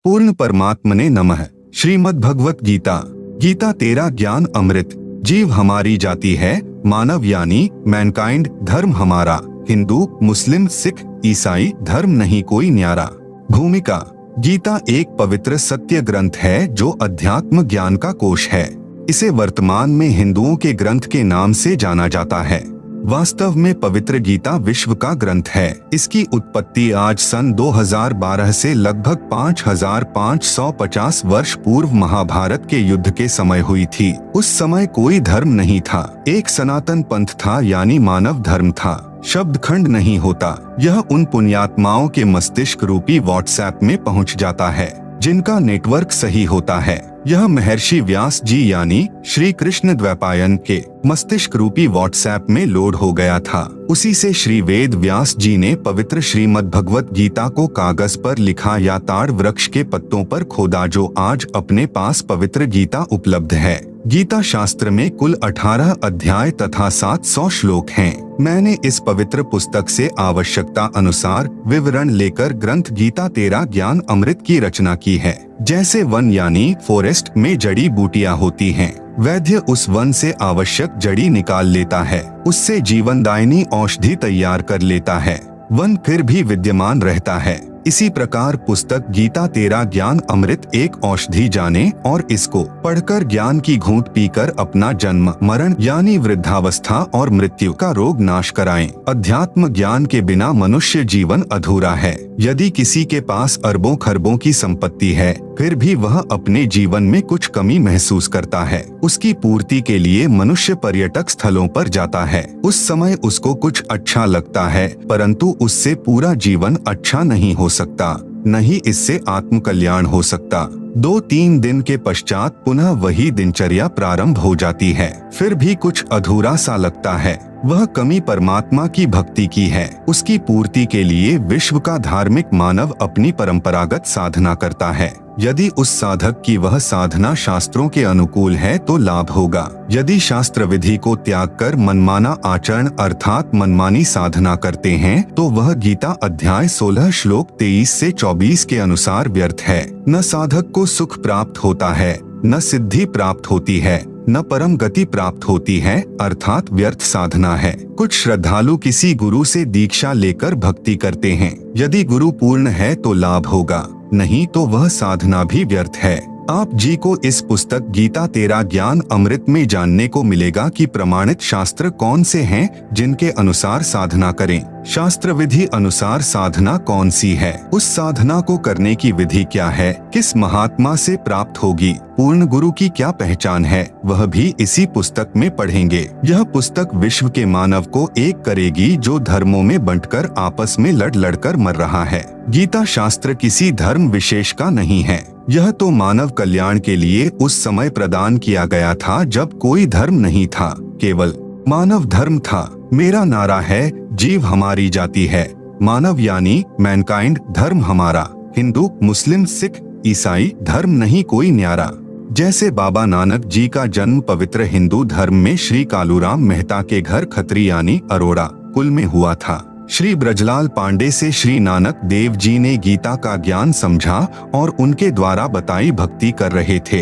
पूर्ण परमात्मने नमः। श्रीमद् भगवत गीता। गीता तेरा ज्ञान अमृत। जीव हमारी जाति है, मानव यानी मैनकाइंड धर्म हमारा। हिंदू, मुस्लिम, सिख, ईसाई धर्म नहीं कोई न्यारा। भूमिका। गीता एक पवित्र सत्य ग्रंथ है जो अध्यात्म ज्ञान का कोश है। इसे वर्तमान में हिंदुओं के ग्रंथ के नाम से जाना जाता है। वास्तव में पवित्र गीता विश्व का ग्रंथ है। इसकी उत्पत्ति आज सन 2012 से लगभग 5550 वर्ष पूर्व महाभारत के युद्ध के समय हुई थी। उस समय कोई धर्म नहीं था, एक सनातन पंथ था यानी मानव धर्म था। शब्द खंड नहीं होता। यह उन पुण्यात्माओं के मस्तिष्क रूपी व्हाट्सएप में पहुंच जाता है जिनका नेटवर्क सही होता है। यह महर्षि व्यास जी यानी श्री कृष्ण द्वैपायन के मस्तिष्क रूपी व्हाट्सएप में लोड हो गया था। उसी से श्री वेद व्यास जी ने पवित्र श्रीमद् भगवत गीता को कागज पर लिखा या ताड़ वृक्ष के पत्तों पर खोदा, जो आज अपने पास पवित्र गीता उपलब्ध है। गीता शास्त्र में कुल 18 अध्याय तथा 700 श्लोक हैं। मैंने इस पवित्र पुस्तक से आवश्यकता अनुसार विवरण लेकर ग्रंथ गीता तेरा ज्ञान अमृत की रचना की है। जैसे वन यानी फॉरेस्ट में जड़ी बूटियां होती हैं, वैद्य उस वन से आवश्यक जड़ी निकाल लेता है, उससे जीवनदायिनी औषधि तैयार कर लेता है, वन फिर भी विद्यमान रहता है। इसी प्रकार पुस्तक गीता तेरा ज्ञान अमृत एक औषधि जाने और इसको पढ़कर ज्ञान की घूंट पीकर अपना जन्म मरण यानी वृद्धावस्था और मृत्यु का रोग नाश कराएं। अध्यात्म ज्ञान के बिना मनुष्य जीवन अधूरा है। यदि किसी के पास अरबों खरबों की संपत्ति है, फिर भी वह अपने जीवन में कुछ कमी महसूस करता है। उसकी पूर्ति के लिए मनुष्य पर्यटक स्थलों पर जाता है। उस समय उसको कुछ अच्छा लगता है, परंतु उससे पूरा जीवन अच्छा नहीं हो सकता, नहीं इससे आत्म कल्याण हो सकता। 2-3 दिन के पश्चात पुनः वही दिनचर्या प्रारंभ हो जाती है। फिर भी कुछ अधूरा सा लगता है। वह कमी परमात्मा की भक्ति की है। उसकी पूर्ति के लिए विश्व का धार्मिक मानव अपनी परंपरागत साधना करता है। यदि उस साधक की वह साधना शास्त्रों के अनुकूल है तो लाभ होगा। यदि शास्त्र विधि को त्याग कर मनमाना आचरण अर्थात मनमानी साधना करते हैं तो वह गीता अध्याय 16 श्लोक 23 से 24 के अनुसार व्यर्थ है। न साधक को सुख प्राप्त होता है, न सिद्धि प्राप्त होती है, न परम गति प्राप्त होती है, अर्थात व्यर्थ साधना है। कुछ श्रद्धालु किसी गुरु से दीक्षा लेकर भक्ति करते हैं। यदि गुरु पूर्ण है तो लाभ होगा, नहीं तो वह साधना भी व्यर्थ है। आप जी को इस पुस्तक गीता तेरा ज्ञान अमृत में जानने को मिलेगा कि प्रमाणित शास्त्र कौन से हैं जिनके अनुसार साधना करें। शास्त्र विधि अनुसार साधना कौन सी है, उस साधना को करने की विधि क्या है, किस महात्मा से प्राप्त होगी, पूर्ण गुरु की क्या पहचान है, वह भी इसी पुस्तक में पढ़ेंगे। यह पुस्तक विश्व के मानव को एक करेगी जो धर्मों में बंटकर आपस में लड़ कर मर रहा है। गीता शास्त्र किसी धर्म विशेष का नहीं है। यह तो मानव कल्याण के लिए उस समय प्रदान किया गया था जब कोई धर्म नहीं था, केवल मानव धर्म था। मेरा नारा है, जीव हमारी जाति है, मानव यानी मैनकाइंड धर्म हमारा। हिंदू, मुस्लिम, सिख, ईसाई धर्म नहीं कोई न्यारा। जैसे बाबा नानक जी का जन्म पवित्र हिंदू धर्म में श्री कालूराम मेहता के घर खत्री यानी अरोड़ा कुल में हुआ था। श्री ब्रजलाल पांडे से श्री नानक देव जी ने गीता का ज्ञान समझा और उनके द्वारा बताई भक्ति कर रहे थे।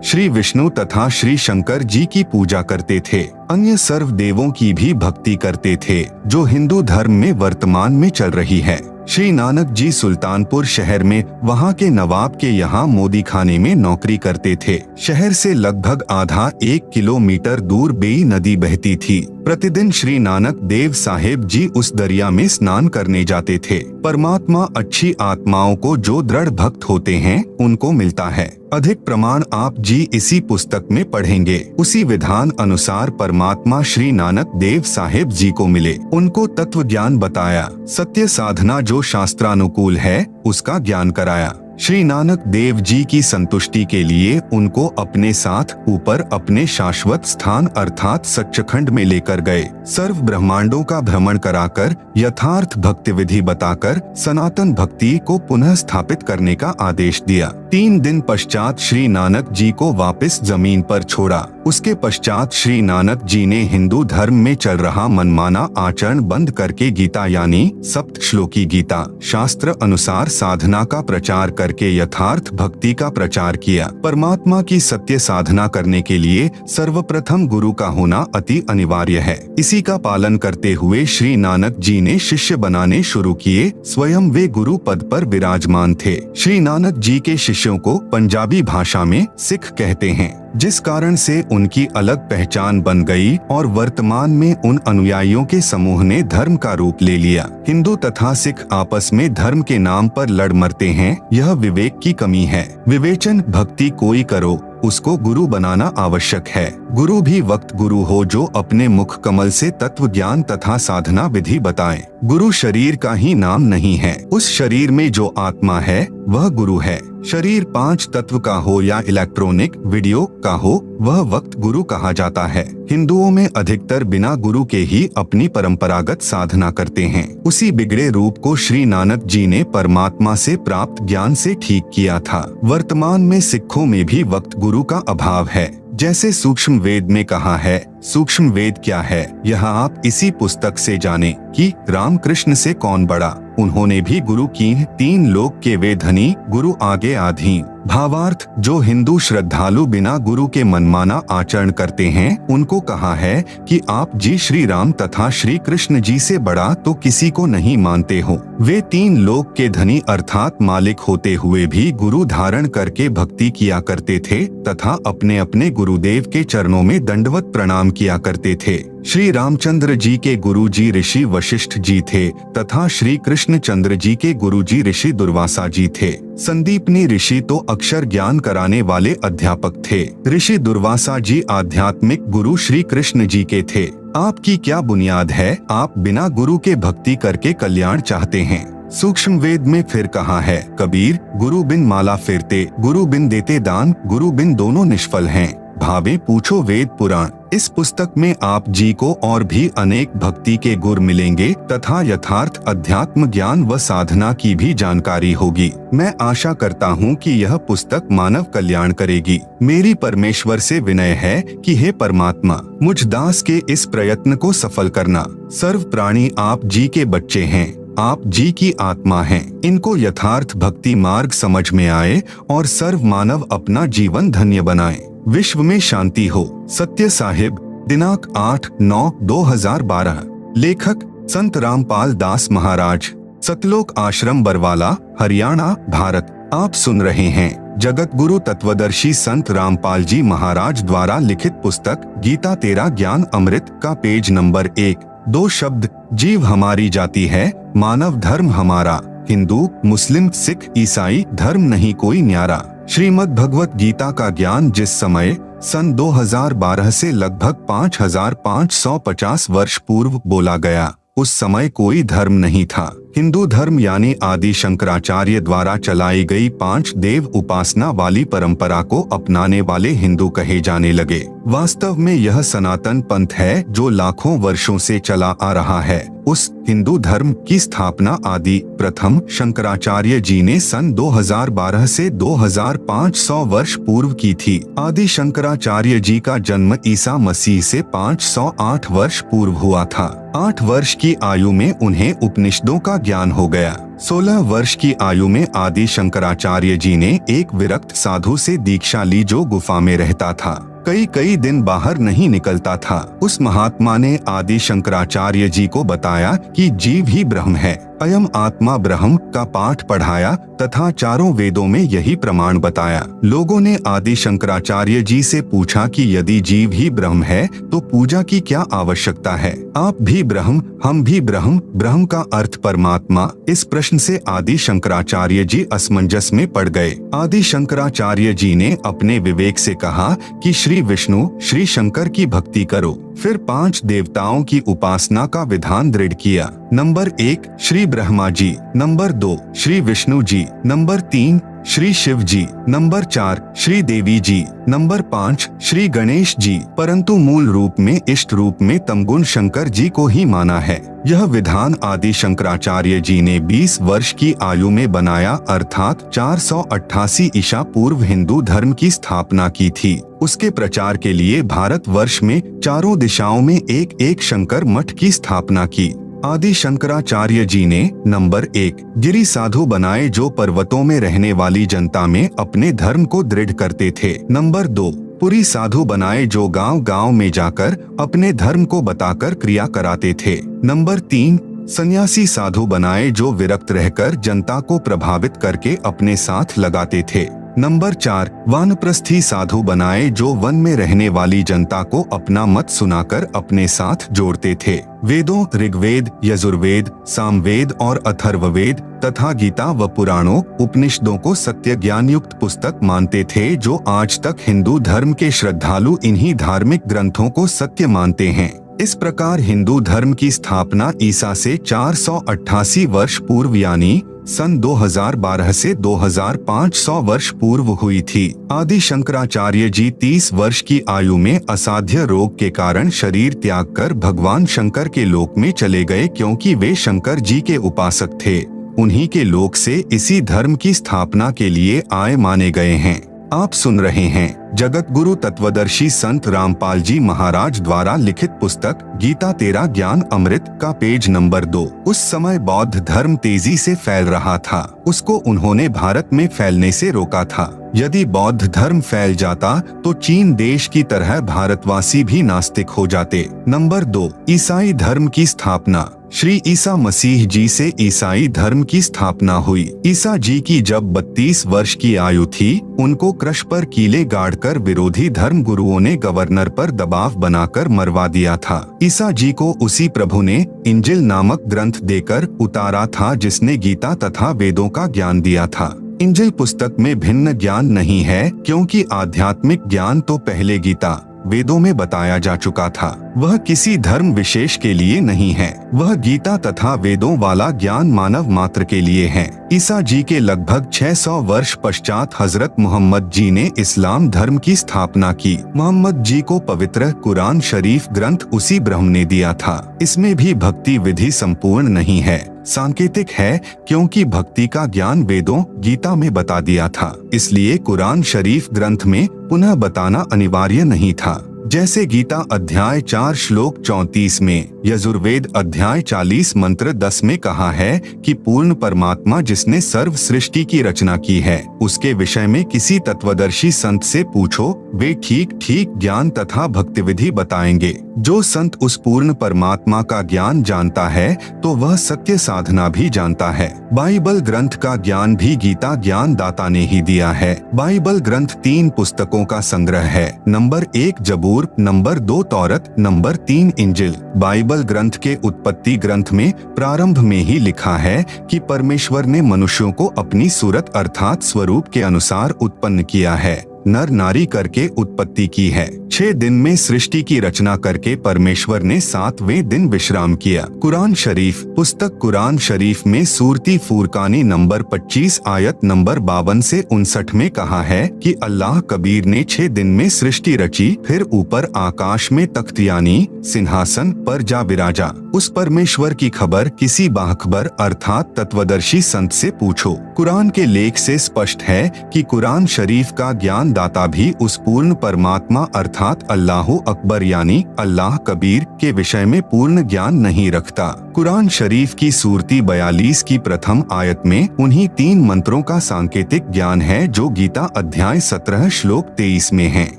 श्री विष्णु तथा श्री शंकर जी की पूजा करते थे। अन्य सर्व देवों की भी भक्ति करते थे जो हिंदू धर्म में वर्तमान में चल रही है। श्री नानक जी सुल्तानपुर शहर में वहां के नवाब के यहाँ मोदी खाने में नौकरी करते थे। शहर से लगभग आधा 1 किलोमीटर दूर बेई नदी बहती थी। प्रतिदिन श्री नानक देव साहेब जी उस दरिया में स्नान करने जाते थे। परमात्मा अच्छी आत्माओं को जो दृढ़ भक्त होते हैं उनको मिलता है। अधिक प्रमाण आप जी इसी पुस्तक में पढ़ेंगे। उसी विधान अनुसार परमात्मा श्री नानक देव साहेब जी को मिले, उनको तत्व ज्ञान बताया, सत्य साधना जो शास्त्रानुकूल है उसका ज्ञान कराया। श्री नानक देव जी की संतुष्टि के लिए उनको अपने साथ ऊपर अपने शाश्वत स्थान अर्थात सच्चखंड में लेकर गए। सर्व ब्रह्मांडों का भ्रमण कराकर यथार्थ भक्ति विधि बताकर सनातन भक्ति को पुनः स्थापित करने का आदेश दिया। 3 दिन पश्चात श्री नानक जी को वापस जमीन पर छोड़ा। उसके पश्चात श्री नानक जी ने हिंदू धर्म में चल रहा मनमाना आचरण बंद करके गीता यानी सप्त श्लोकी गीता शास्त्र अनुसार साधना का प्रचार करके यथार्थ भक्ति का प्रचार किया। परमात्मा की सत्य साधना करने के लिए सर्वप्रथम गुरु का होना अति अनिवार्य है। इसी का पालन करते हुए श्री नानक जी ने शिष्य बनाने शुरू किए। स्वयं वे गुरु पद पर विराजमान थे। श्री नानक जी के शिष्यों को पंजाबी भाषा में सिख कहते हैं, जिस कारण से उनकी अलग पहचान बन गई और वर्तमान में उन अनुयायियों के समूह ने धर्म का रूप ले लिया। हिंदू तथा सिख आपस में धर्म के नाम पर लड़ मरते हैं, यह विवेक की कमी है। विवेचन भक्ति कोई करो, उसको गुरु बनाना आवश्यक है। गुरु भी वक्त गुरु हो जो अपने मुख कमल से तत्व ज्ञान तथा साधना विधि बताए। गुरु शरीर का ही नाम नहीं है, उस शरीर में जो आत्मा है वह गुरु है। शरीर 5 तत्व का हो या इलेक्ट्रॉनिक वीडियो का हो, वह वक्त गुरु कहा जाता है। हिंदुओं में अधिकतर बिना गुरु के ही अपनी परंपरागत साधना करते हैं। उसी बिगड़े रूप को श्री नानक जी ने परमात्मा से प्राप्त ज्ञान से ठीक किया था। वर्तमान में सिखों में भी वक्त गुरु का अभाव है। जैसे सूक्ष्म वेद में कहा है, सूक्ष्म वेद क्या है यह आप इसी पुस्तक से जाने कि रामकृष्ण से कौन बड़ा। उन्होंने भी गुरु की 3 लोक के वे धनी, गुरु आगे आधीन। भावार्थ, जो हिंदू श्रद्धालु बिना गुरु के मनमाना आचरण करते हैं, उनको कहा है कि आप जी श्री राम तथा श्री कृष्ण जी से बड़ा तो किसी को नहीं मानते हो। वे 3 लोक के धनी अर्थात मालिक होते हुए भी गुरु धारण करके भक्ति किया करते थे तथा अपने अपने गुरुदेव के चरणों में दंडवत प्रणाम किया करते थे। श्री रामचंद्र जी के गुरु जी ऋषि वशिष्ठ जी थे तथा श्री कृष्ण चंद्र जी के गुरु जी ऋषि दुर्वासा जी थे। संदीपनी ऋषि तो अक्षर ज्ञान कराने वाले अध्यापक थे। ऋषि दुर्वासा जी आध्यात्मिक गुरु श्री कृष्ण जी के थे। आपकी क्या बुनियाद है? आप बिना गुरु के भक्ति करके कल्याण चाहते हैं। सूक्ष्म वेद में फिर कहा है, कबीर गुरु बिन माला फिरते, गुरु बिन देते दान, गुरु बिन दोनों निष्फल हैं। भावे पूछो वेद पुराण। इस पुस्तक में आप जी को और भी अनेक भक्ति के गुर मिलेंगे तथा यथार्थ अध्यात्म ज्ञान व साधना की भी जानकारी होगी। मैं आशा करता हूँ कि यह पुस्तक मानव कल्याण करेगी। मेरी परमेश्वर से विनय है कि हे परमात्मा, मुझ दास के इस प्रयत्न को सफल करना। सर्व प्राणी आप जी के बच्चे हैं, आप जी की आत्मा हैं। इनको यथार्थ भक्ति मार्ग समझ में आए और सर्व मानव अपना जीवन धन्य बनाए। विश्व में शांति हो। सत्य साहिब, दिनांक 8/9/2012। लेखक संत रामपाल दास महाराज, सतलोक आश्रम बरवाला, हरियाणा, भारत। आप सुन रहे हैं जगत गुरु तत्वदर्शी संत रामपाल जी महाराज द्वारा लिखित पुस्तक गीता तेरा ज्ञान अमृत का पेज नंबर 1। 2 शब्द, जीव हमारी जाति है, मानव धर्म हमारा। हिंदू, मुस्लिम, सिख, ईसाई धर्म नहीं कोई न्यारा। श्रीमद् भगवत गीता का ज्ञान जिस समय सन 2012 से लगभग 5550 वर्ष पूर्व बोला गया, उस समय कोई धर्म नहीं था। हिंदू धर्म यानी आदि शंकराचार्य द्वारा चलाई गई 5 देव उपासना वाली परंपरा को अपनाने वाले हिंदू कहे जाने लगे। वास्तव में यह सनातन पंथ है जो लाखों वर्षों से चला आ रहा है। उस हिंदू धर्म की स्थापना आदि प्रथम शंकराचार्य जी ने सन 2012 से 2500 वर्ष पूर्व की थी। आदि शंकराचार्य जी का जन्म ईसा मसीह से 508 वर्ष पूर्व हुआ था। 8 वर्ष की आयु में उन्हें उपनिषदों का ज्ञान हो गया। 16 वर्ष की आयु में आदि शंकराचार्य जी ने एक विरक्त साधु से दीक्षा ली जो गुफा में रहता था, कई दिन बाहर नहीं निकलता था। उस महात्मा ने आदि शंकराचार्य जी को बताया कि जीव ही ब्रह्म है, अयम आत्मा ब्रह्म का पाठ पढ़ाया तथा चारों वेदों में यही प्रमाण बताया। लोगों ने आदि शंकराचार्य जी से पूछा कि यदि जीव ही ब्रह्म है तो पूजा की क्या आवश्यकता है? आप भी ब्रह्म, हम भी ब्रह्म, ब्रह्म का अर्थ परमात्मा। इस प्रश्न से आदि शंकराचार्य जी असमंजस में पड़ गए। आदि शंकराचार्य जी ने अपने विवेक से कहा कि श्री विष्णु, श्री शंकर की भक्ति करो। फिर 5 देवताओं की उपासना का विधान दृढ़ किया। Number 1 Shri Brahma ji, number 2 Shri Vishnu ji, number 3 Shri Shiv जी, नंबर 4 श्री देवी जी, नंबर 5 श्री गणेश जी, परंतु मूल रूप में इष्ट रूप में तमगुण शंकर जी को ही माना है। यह विधान आदि शंकराचार्य जी ने 20 वर्ष की आयु में बनाया, अर्थात 488 ईसा पूर्व हिंदू धर्म की स्थापना की थी। उसके प्रचार के लिए भारत वर्ष में चारों दिशाओं में एक एक शंकर मठ की स्थापना की। आदि शंकराचार्य जी ने नंबर 1 गिरि साधु बनाए जो पर्वतों में रहने वाली जनता में अपने धर्म को दृढ़ करते थे। नंबर 2 पुरी साधु बनाए जो गांव-गांव में जाकर अपने धर्म को बताकर क्रिया कराते थे। नंबर 3 सन्यासी साधु बनाए जो विरक्त रहकर जनता को प्रभावित करके अपने साथ लगाते थे। नंबर 4 वानप्रस्थी साधु बनाए जो वन में रहने वाली जनता को अपना मत सुनाकर अपने साथ जोड़ते थे। वेदों ऋग्वेद, यजुर्वेद, सामवेद और अथर्ववेद तथा गीता व पुराणों उपनिषदों को सत्य ज्ञान युक्त पुस्तक मानते थे, जो आज तक हिंदू धर्म के श्रद्धालु इन्हीं धार्मिक ग्रंथों को सत्य मानते हैं। इस प्रकार हिंदू धर्म की स्थापना ईसा से 488 वर्ष पूर्व यानी सन 2012 से 2500 वर्ष पूर्व हुई थी। आदि शंकराचार्य जी 30 वर्ष की आयु में असाध्य रोग के कारण शरीर त्याग कर भगवान शंकर के लोक में चले गए, क्योंकि वे शंकर जी के उपासक थे। उन्हीं के लोक से इसी धर्म की स्थापना के लिए आए माने गए हैं। आप सुन रहे हैं जगत गुरु तत्वदर्शी संत रामपाल जी महाराज द्वारा लिखित पुस्तक गीता तेरा ज्ञान अमृत का पेज नंबर 2। उस समय बौद्ध धर्म तेजी से फैल रहा था। उसको उन्होंने भारत में फैलने से रोका था। यदि बौद्ध धर्म फैल जाता तो चीन देश की तरह भारतवासी भी नास्तिक हो जाते। नंबर 2 ईसाई धर्म की स्थापना। श्री ईसा मसीह जी से ईसाई धर्म की स्थापना हुई। ईसा जी की जब 32 वर्ष की आयु थी, उनको क्रश पर कीले गाड़कर विरोधी धर्म गुरुओं ने गवर्नर पर दबाव बनाकर मरवा दिया था। ईसा जी को उसी प्रभु ने इंजिल नामक ग्रंथ देकर उतारा था, जिसने गीता तथा वेदों का ज्ञान दिया था। इंजिल पुस्तक में भिन्न ज्ञान नहीं है, क्योंकि आध्यात्मिक ज्ञान तो पहले गीता वेदों में बताया जा चुका था। वह किसी धर्म विशेष के लिए नहीं है। वह गीता तथा वेदों वाला ज्ञान मानव मात्र के लिए है। ईसा जी के लगभग 600 वर्ष पश्चात हजरत मोहम्मद जी ने इस्लाम धर्म की स्थापना की। मोहम्मद जी को पवित्र कुरान शरीफ ग्रंथ उसी ब्रह्म ने दिया था। इसमें भी भक्ति विधि संपूर्ण नहीं है, सांकेतिक है, क्योंकि भक्ति का ज्ञान वेदों गीता में बता दिया था। इसलिए कुरान शरीफ ग्रंथ में पुनः बताना अनिवार्य नहीं था। जैसे गीता अध्याय 4 श्लोक 34 में, यजुर्वेद अध्याय 40 मंत्र 10 में कहा है कि पूर्ण परमात्मा जिसने सर्व सृष्टि की रचना की है, उसके विषय में किसी तत्वदर्शी संत से पूछो, वे ठीक ठीक ज्ञान तथा भक्ति विधि बताएंगे। जो संत उस पूर्ण परमात्मा का ज्ञान जानता है तो वह सत्य साधना भी जानता है। बाइबल ग्रंथ का ज्ञान भी गीता ज्ञान दाता ने ही दिया है। बाइबल ग्रंथ 3 पुस्तकों का संग्रह है। नंबर 1 जबूर, नंबर 2 तौरत, नंबर 3 इंजिल। बाइबल ग्रंथ के उत्पत्ति ग्रंथ में प्रारंभ में ही लिखा है कि परमेश्वर ने मनुष्यों को अपनी सूरत अर्थात स्वरूप के अनुसार उत्पन्न किया है, नर नारी करके उत्पत्ति की है। 6 दिन में सृष्टि की रचना करके परमेश्वर ने 7वें दिन विश्राम किया। कुरान शरीफ पुस्तक कुरान शरीफ में सूरती फुरकानी नंबर 25 आयत नंबर 52 से 59 में कहा है कि अल्लाह कबीर ने 6 दिन में सृष्टि रची, फिर ऊपर आकाश में तख्त यानी सिंहासन पर जा विराजा। उस परमेश्वर की खबर किसी बाखबर अर्थात तत्वदर्शी संत से पूछो। कुरान के लेख से स्पष्ट है कि कुरान शरीफ का ज्ञान दाता भी उस पूर्ण परमात्मा अर्थात अल्लाह अकबर यानी अल्लाह कबीर के विषय में पूर्ण ज्ञान नहीं रखता। कुरान शरीफ की सूरती 42 की प्रथम आयत में उन्हीं 3 मंत्रों का सांकेतिक ज्ञान है जो गीता अध्याय 17 श्लोक 23 में है।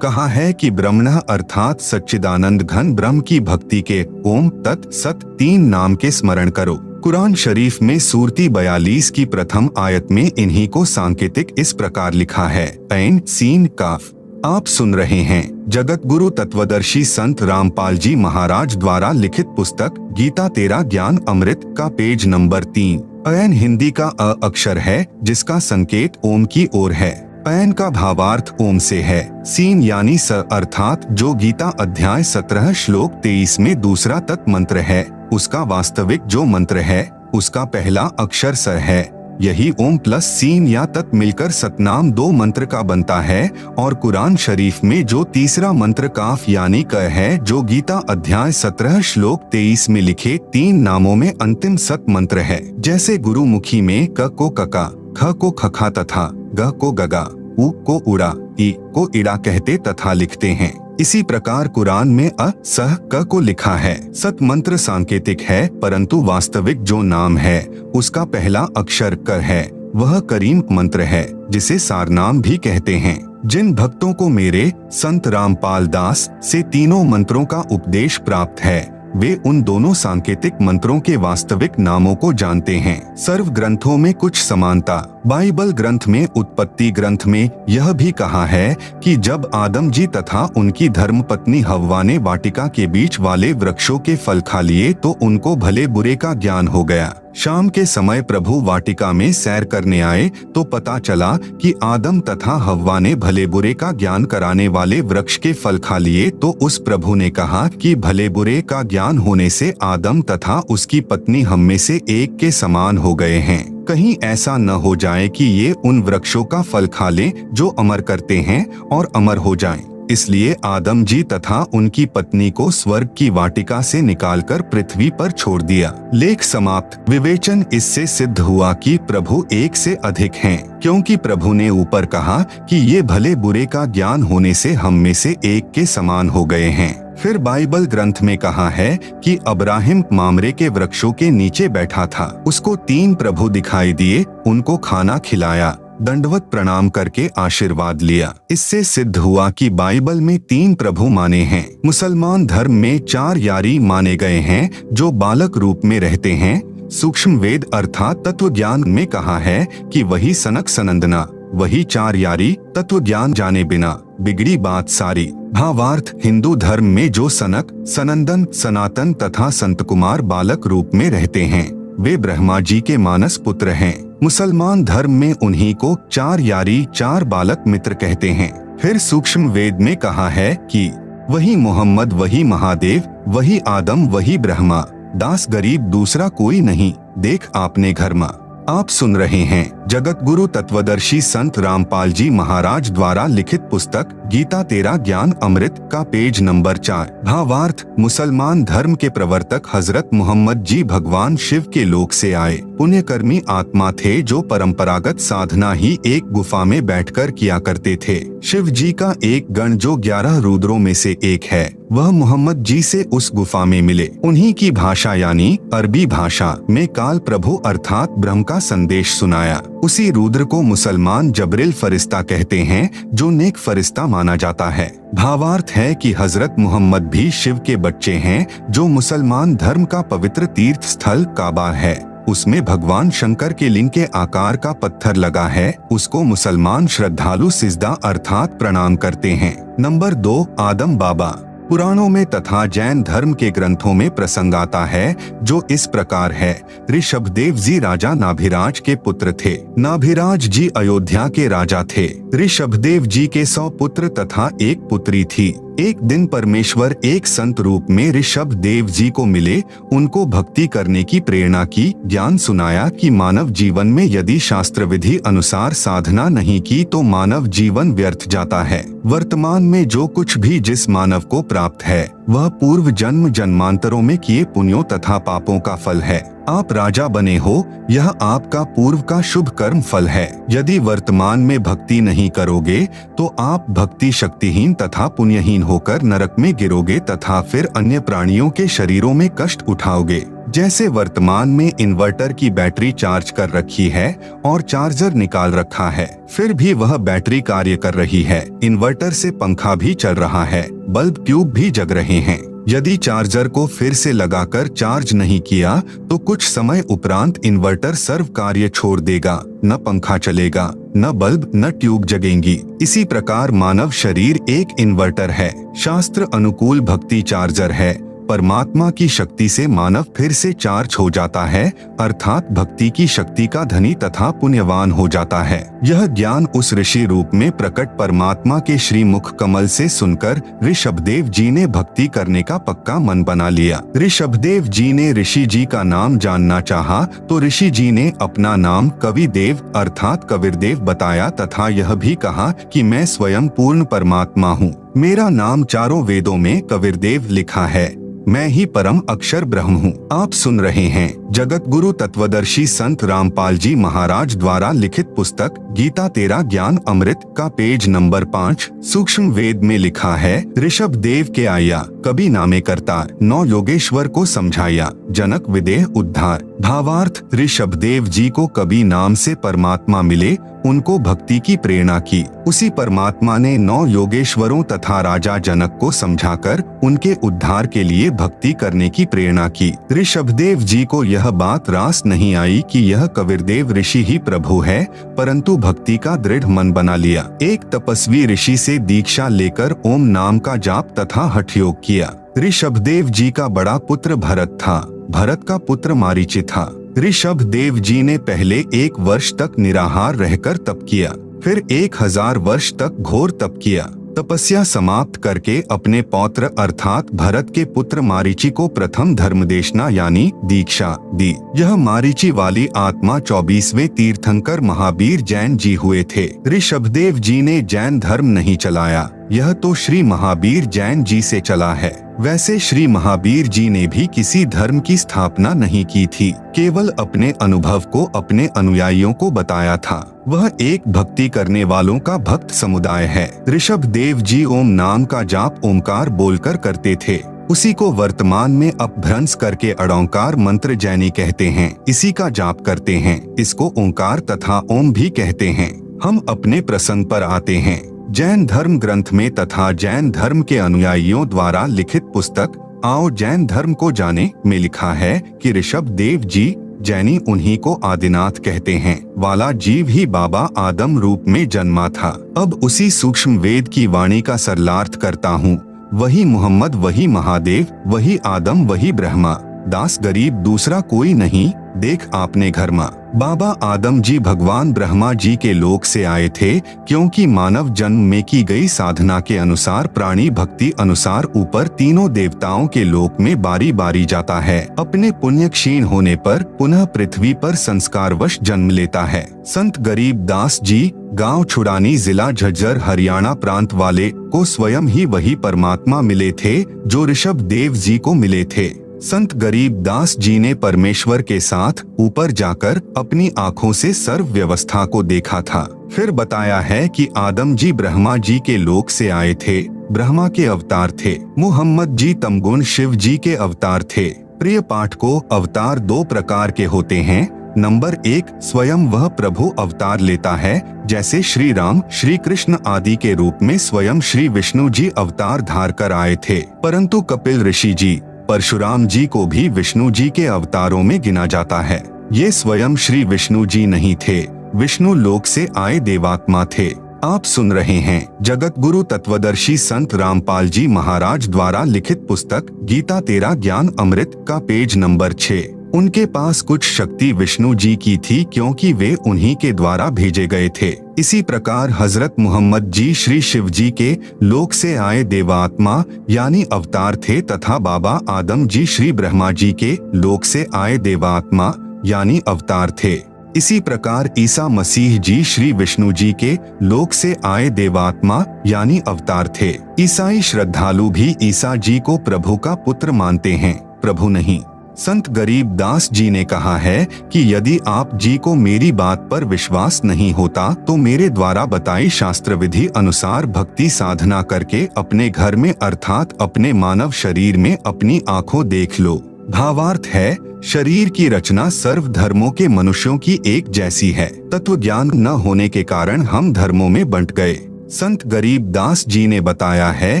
कहा है कि ब्रह्मणः अर्थात सच्चिदानंद घन ब्रह्म की भक्ति के ओम तत् सत 3 नाम के स्मरण करो। कुरान शरीफ में सूरती 42 की प्रथम आयत में इन्हीं को सांकेतिक इस प्रकार लिखा है, ऐन सीन काफ। आप सुन रहे हैं जगत गुरु तत्वदर्शी संत रामपाल जी महाराज द्वारा लिखित पुस्तक गीता तेरा ज्ञान अमृत का पेज नंबर 3। ऐन हिंदी का अ अक्षर है जिसका संकेत ओम की ओर है। ऐन का भावार्थ ओम से है। सीन यानी स अर्थात जो गीता अध्याय 17 श्लोक 23 में दूसरा तत् मंत्र है, उसका वास्तविक जो मंत्र है उसका पहला अक्षर स है। यही ओम प्लस सीन या तत् मिलकर सतनाम 2 मंत्र का बनता है और कुरान शरीफ में जो तीसरा मंत्र काफ यानी क है, जो गीता अध्याय 17 श्लोक 23 में लिखे 3 नामों में अंतिम सत मंत्र है। जैसे गुरुमुखी में क को कका, ख को खखा तथा ग को गगा, उ को उड़ा, ई को इड़ा कहते तथा लिखते हैं, इसी प्रकार कुरान में अ सह क को लिखा है। सत मंत्र सांकेतिक है, परंतु वास्तविक जो नाम है उसका पहला अक्षर कर है। वह करीम मंत्र है जिसे सारनाम भी कहते हैं। जिन भक्तों को मेरे संत रामपाल दास से तीनों मंत्रों का उपदेश प्राप्त है, वे उन दोनों सांकेतिक मंत्रों के वास्तविक नामों को जानते हैं। सर्व ग्रंथों में कुछ समानता। बाइबल ग्रंथ में उत्पत्ति ग्रंथ में यह भी कहा है कि जब आदम जी तथा उनकी धर्मपत्नी हव्वा ने वाटिका के बीच वाले वृक्षों के फल खा लिए तो उनको भले बुरे का ज्ञान हो गया। शाम के समय प्रभु वाटिका में सैर करने आए तो पता चला कि आदम तथा हव्वा ने भले बुरे का ज्ञान कराने वाले वृक्ष के फल खा लिए, तो उस प्रभु ने कहा कि भले बुरे का ज्ञान होने से आदम तथा उसकी पत्नी हम में से एक के समान हो गए हैं। कहीं ऐसा न हो जाए कि ये उन वृक्षों का फल खा लें जो अमर करते हैं और अमर हो जाएं। इसलिए आदम जी तथा उनकी पत्नी को स्वर्ग की वाटिका से निकालकर पृथ्वी पर छोड़ दिया। लेख समाप्त। विवेचन। इससे सिद्ध हुआ कि प्रभु एक से अधिक हैं, क्योंकि प्रभु ने ऊपर कहा कि ये भले बुरे का ज्ञान होने से हम में से एक के समान हो गए हैं। फिर बाइबल ग्रंथ में कहा है कि अब्राहिम मामरे के वृक्षों के नीचे बैठा था, उसको 3 प्रभु दिखाई दिए, उनको खाना खिलाया, दंडवत प्रणाम करके आशीर्वाद लिया। इससे सिद्ध हुआ कि बाइबल में 3 प्रभु माने हैं। मुसलमान धर्म में 4 यारी माने गए हैं जो बालक रूप में रहते हैं। सूक्ष्म वेद अर्थात तत्व ज्ञान में कहा है कि वही सनक सनंदना, वही 4 यारी, तत्व ज्ञान जाने बिना बिगड़ी बात सारी। भावार्थ। हिंदू धर्म में जो सनक, सनंदन, सनातन तथा संत कुमार बालक रूप में रहते हैं, वे ब्रह्मा जी के मानस पुत्र हैं। मुसलमान धर्म में उन्हीं को 4 यारी, 4 बालक मित्र कहते हैं। फिर सूक्ष्म वेद में कहा है कि वही मोहम्मद, वही महादेव, वही आदम, वही ब्रह्मा, दास गरीब दूसरा कोई नहीं, देख आपने घर मा। आप सुन रहे हैं जगत गुरु तत्वदर्शी संत रामपाल जी महाराज द्वारा लिखित पुस्तक गीता तेरा ज्ञान अमृत का पेज नंबर 4। भावार्थ। मुसलमान धर्म के प्रवर्तक हजरत मोहम्मद जी भगवान शिव के लोक से आए पुण्यकर्मी आत्मा थे जो परंपरागत साधना ही एक गुफा में बैठकर किया करते थे। शिव जी का एक गण जो 11 रुद्रों में से एक है, वह मोहम्मद जी से उस गुफा में मिले। उन्हीं की भाषा यानी अरबी भाषा में काल प्रभु अर्थात ब्रह्म का संदेश सुनाया। उसी रुद्र को मुसलमान जबरील फरिश्ता कहते हैं, जो नेक फरिश्ता माना जाता है। भावार्थ है कि हजरत मोहम्मद भी शिव के बच्चे हैं। जो मुसलमान धर्म का पवित्र तीर्थ स्थल काबा है, उसमें भगवान शंकर के लिंग के आकार का पत्थर लगा है, उसको मुसलमान श्रद्धालु सिजदा अर्थात प्रणाम करते हैं। नंबर 2। आदम बाबा। पुराणों में तथा जैन धर्म के ग्रंथों में प्रसंग आता है जो इस प्रकार है। ऋषभदेव जी राजा नाभिराज के पुत्र थे। नाभिराज जी अयोध्या के राजा थे। ऋषभदेव जी के 100 पुत्र तथा एक पुत्री थी। एक दिन परमेश्वर एक संत रूप में ऋषभ देव जी को मिले, उनको भक्ति करने की प्रेरणा की, ज्ञान सुनाया कि मानव जीवन में यदि शास्त्र विधि अनुसार साधना नहीं की तो मानव जीवन व्यर्थ जाता है। वर्तमान में जो कुछ भी जिस मानव को प्राप्त है वह पूर्व जन्म जन्मांतरों में किए पुण्यों तथा पापों का फल है। आप राजा बने हो, यह आपका पूर्व का शुभ कर्म फल है। यदि वर्तमान में भक्ति नहीं करोगे तो आप भक्ति शक्तिहीन तथा पुण्यहीन होकर नरक में गिरोगे तथा फिर अन्य प्राणियों के शरीरों में कष्ट उठाओगे। जैसे वर्तमान में इन्वर्टर की बैटरी चार्ज कर रखी है और चार्जर निकाल रखा है, फिर भी वह बैटरी कार्य कर रही है। इन्वर्टर से पंखा भी चल रहा है, बल्ब ट्यूब भी जग रहे हैं। यदि चार्जर को फिर से लगाकर चार्ज नहीं किया तो कुछ समय उपरांत इन्वर्टर सर्व कार्य छोड़ देगा, न पंखा चलेगा, न बल्ब, न ट्यूब जगेंगी। इसी प्रकार मानव शरीर एक इन्वर्टर है, शास्त्र अनुकूल भक्ति चार्जर है, परमात्मा की शक्ति से मानव फिर से चार्ज हो जाता है, अर्थात भक्ति की शक्ति का धनी तथा पुण्यवान हो जाता है। यह ज्ञान उस ऋषि रूप में प्रकट परमात्मा के श्री मुख कमल से सुनकर ऋषभदेव जी ने भक्ति करने का पक्का मन बना लिया। ऋषभदेव जी ने ऋषि जी का नाम जानना चाहा तो ऋषि जी ने अपना नाम कविदेव अर्थात कबीरदेव बताया तथा यह भी कहा कि मैं स्वयं पूर्ण परमात्मा हूँ। मेरा नाम चारों वेदों में कबीरदेव लिखा है। मैं ही परम अक्षर ब्रह्म हूँ। आप सुन रहे हैं जगत गुरु तत्वदर्शी संत रामपाल जी महाराज द्वारा लिखित पुस्तक गीता तेरा ज्ञान अमृत का पेज नंबर 5 सूक्ष्म वेद में लिखा है, ऋषभ देव के आया कभी नामे करता 9 योगेश्वर को समझाया जनक विदेह उद्धार। भावार्थ, ऋषभदेव जी को कभी नाम से परमात्मा मिले, उनको भक्ति की प्रेरणा की। उसी परमात्मा ने 9 योगेश्वरों तथा राजा जनक को समझाकर उनके उद्धार के लिए भक्ति करने की प्रेरणा की। ऋषभदेव जी को यह बात रास नहीं आई कि यह कबीरदेव ऋषि ही प्रभु है, परंतु भक्ति का दृढ़ मन बना लिया। एक तपस्वी ऋषि से दीक्षा लेकर ओम नाम का जाप तथा हठ योग किया। ऋषभदेव जी का बड़ा पुत्र भरत था। भरत का पुत्र मारीची था। ऋषभदेव जी ने पहले 1 वर्ष तक निराहार रहकर तप किया, फिर 1000 वर्ष तक घोर तप किया। तपस्या समाप्त करके अपने पौत्र अर्थात भरत के पुत्र मारीची को प्रथम धर्मदेशना यानी दीक्षा दी। यह मारीची वाली आत्मा 24वें तीर्थंकर महावीर जैन जी हुए थे। ऋषभदेव जी ने जैन धर्म नहीं चलाया, यह तो श्री महावीर जैन जी से चला है। वैसे श्री महावीर जी ने भी किसी धर्म की स्थापना नहीं की थी, केवल अपने अनुभव को अपने अनुयायियों को बताया था। वह एक भक्ति करने वालों का भक्त समुदाय है। ऋषभदेव जी ओम नाम का जाप ओमकार बोलकर करते थे। उसी को वर्तमान में अपभ्रंश करके अड़ोंकार मंत्र जैनी कहते हैं। इसी का जाप करते हैं। इसको ओंकार तथा ओम भी कहते हैं। हम अपने प्रसंग पर आते हैं। जैन धर्म ग्रंथ में तथा जैन धर्म के अनुयायियों द्वारा लिखित पुस्तक आओ जैन धर्म को जाने में लिखा है कि ऋषभदेव जी जैनी उन्हीं को आदिनाथ कहते हैं वाला जीव ही बाबा आदम रूप में जन्मा था। अब उसी सूक्ष्म वेद की वाणी का सरलार्थ करता हूँ। वही मोहम्मद, वही महादेव, वही आदम, वही ब्रह्मा, दास गरीब दूसरा कोई नहीं, देख आपने घर माँ। बाबा आदम जी भगवान ब्रह्मा जी के लोक से आए थे, क्योंकि मानव जन्म में की गई साधना के अनुसार प्राणी भक्ति अनुसार ऊपर तीनों देवताओं के लोक में बारी बारी जाता है। अपने पुण्य क्षीण होने पर पुनः पृथ्वी पर संस्कारवश जन्म लेता है। संत गरीब दास जी गांव छुड़ानी जिला झज्जर हरियाणा प्रांत वाले को स्वयं ही वही परमात्मा मिले थे जो ऋषभदेव जी को मिले थे। संत गरीब दास जी ने परमेश्वर के साथ ऊपर जाकर अपनी आँखों से सर्व व्यवस्था को देखा था। फिर बताया है कि आदम जी ब्रह्मा जी के लोक से आए थे, ब्रह्मा के अवतार थे। मोहम्मद जी तमगुण शिव जी के अवतार थे। प्रिय पाठ को अवतार 2 प्रकार के होते हैं। नंबर 1, स्वयं वह प्रभु अवतार लेता है, जैसे श्री राम, श्री कृष्ण आदि के रूप में स्वयं श्री विष्णु जी अवतार धार कर आए थे। परंतु कपिल ऋषि जी, परशुराम जी को भी विष्णु जी के अवतारों में गिना जाता है। ये स्वयं श्री विष्णु जी नहीं थे, विष्णु लोक से आए देवात्मा थे। आप सुन रहे हैं जगत गुरु तत्वदर्शी संत रामपाल जी महाराज द्वारा लिखित पुस्तक गीता तेरा ज्ञान अमृत का पेज नंबर 6। उनके पास कुछ शक्ति विष्णु जी की थी, क्योंकि वे उन्हीं के द्वारा भेजे गए थे। इसी प्रकार हजरत मोहम्मद जी श्री शिव जी के लोक से आए देवात्मा यानी अवतार थे तथा बाबा आदम जी श्री ब्रह्मा जी के लोक से आए देवात्मा यानी अवतार थे। इसी प्रकार ईसा मसीह जी श्री विष्णु जी के लोक से आए देवात्मा यानी अवतार थे। ईसाई श्रद्धालु भी ईसा जी को प्रभु का पुत्र मानते हैं, प्रभु नहीं। संत गरीब दास जी ने कहा है कि यदि आप जी को मेरी बात पर विश्वास नहीं होता तो मेरे द्वारा बताई शास्त्र विधि अनुसार भक्ति साधना करके अपने घर में अर्थात अपने मानव शरीर में अपनी आंखों देख लो। भावार्थ है, शरीर की रचना सर्व धर्मों के मनुष्यों की एक जैसी है। तत्व ज्ञान न होने के कारण हम धर्मों में बंट गए। संत गरीब दास जी ने बताया है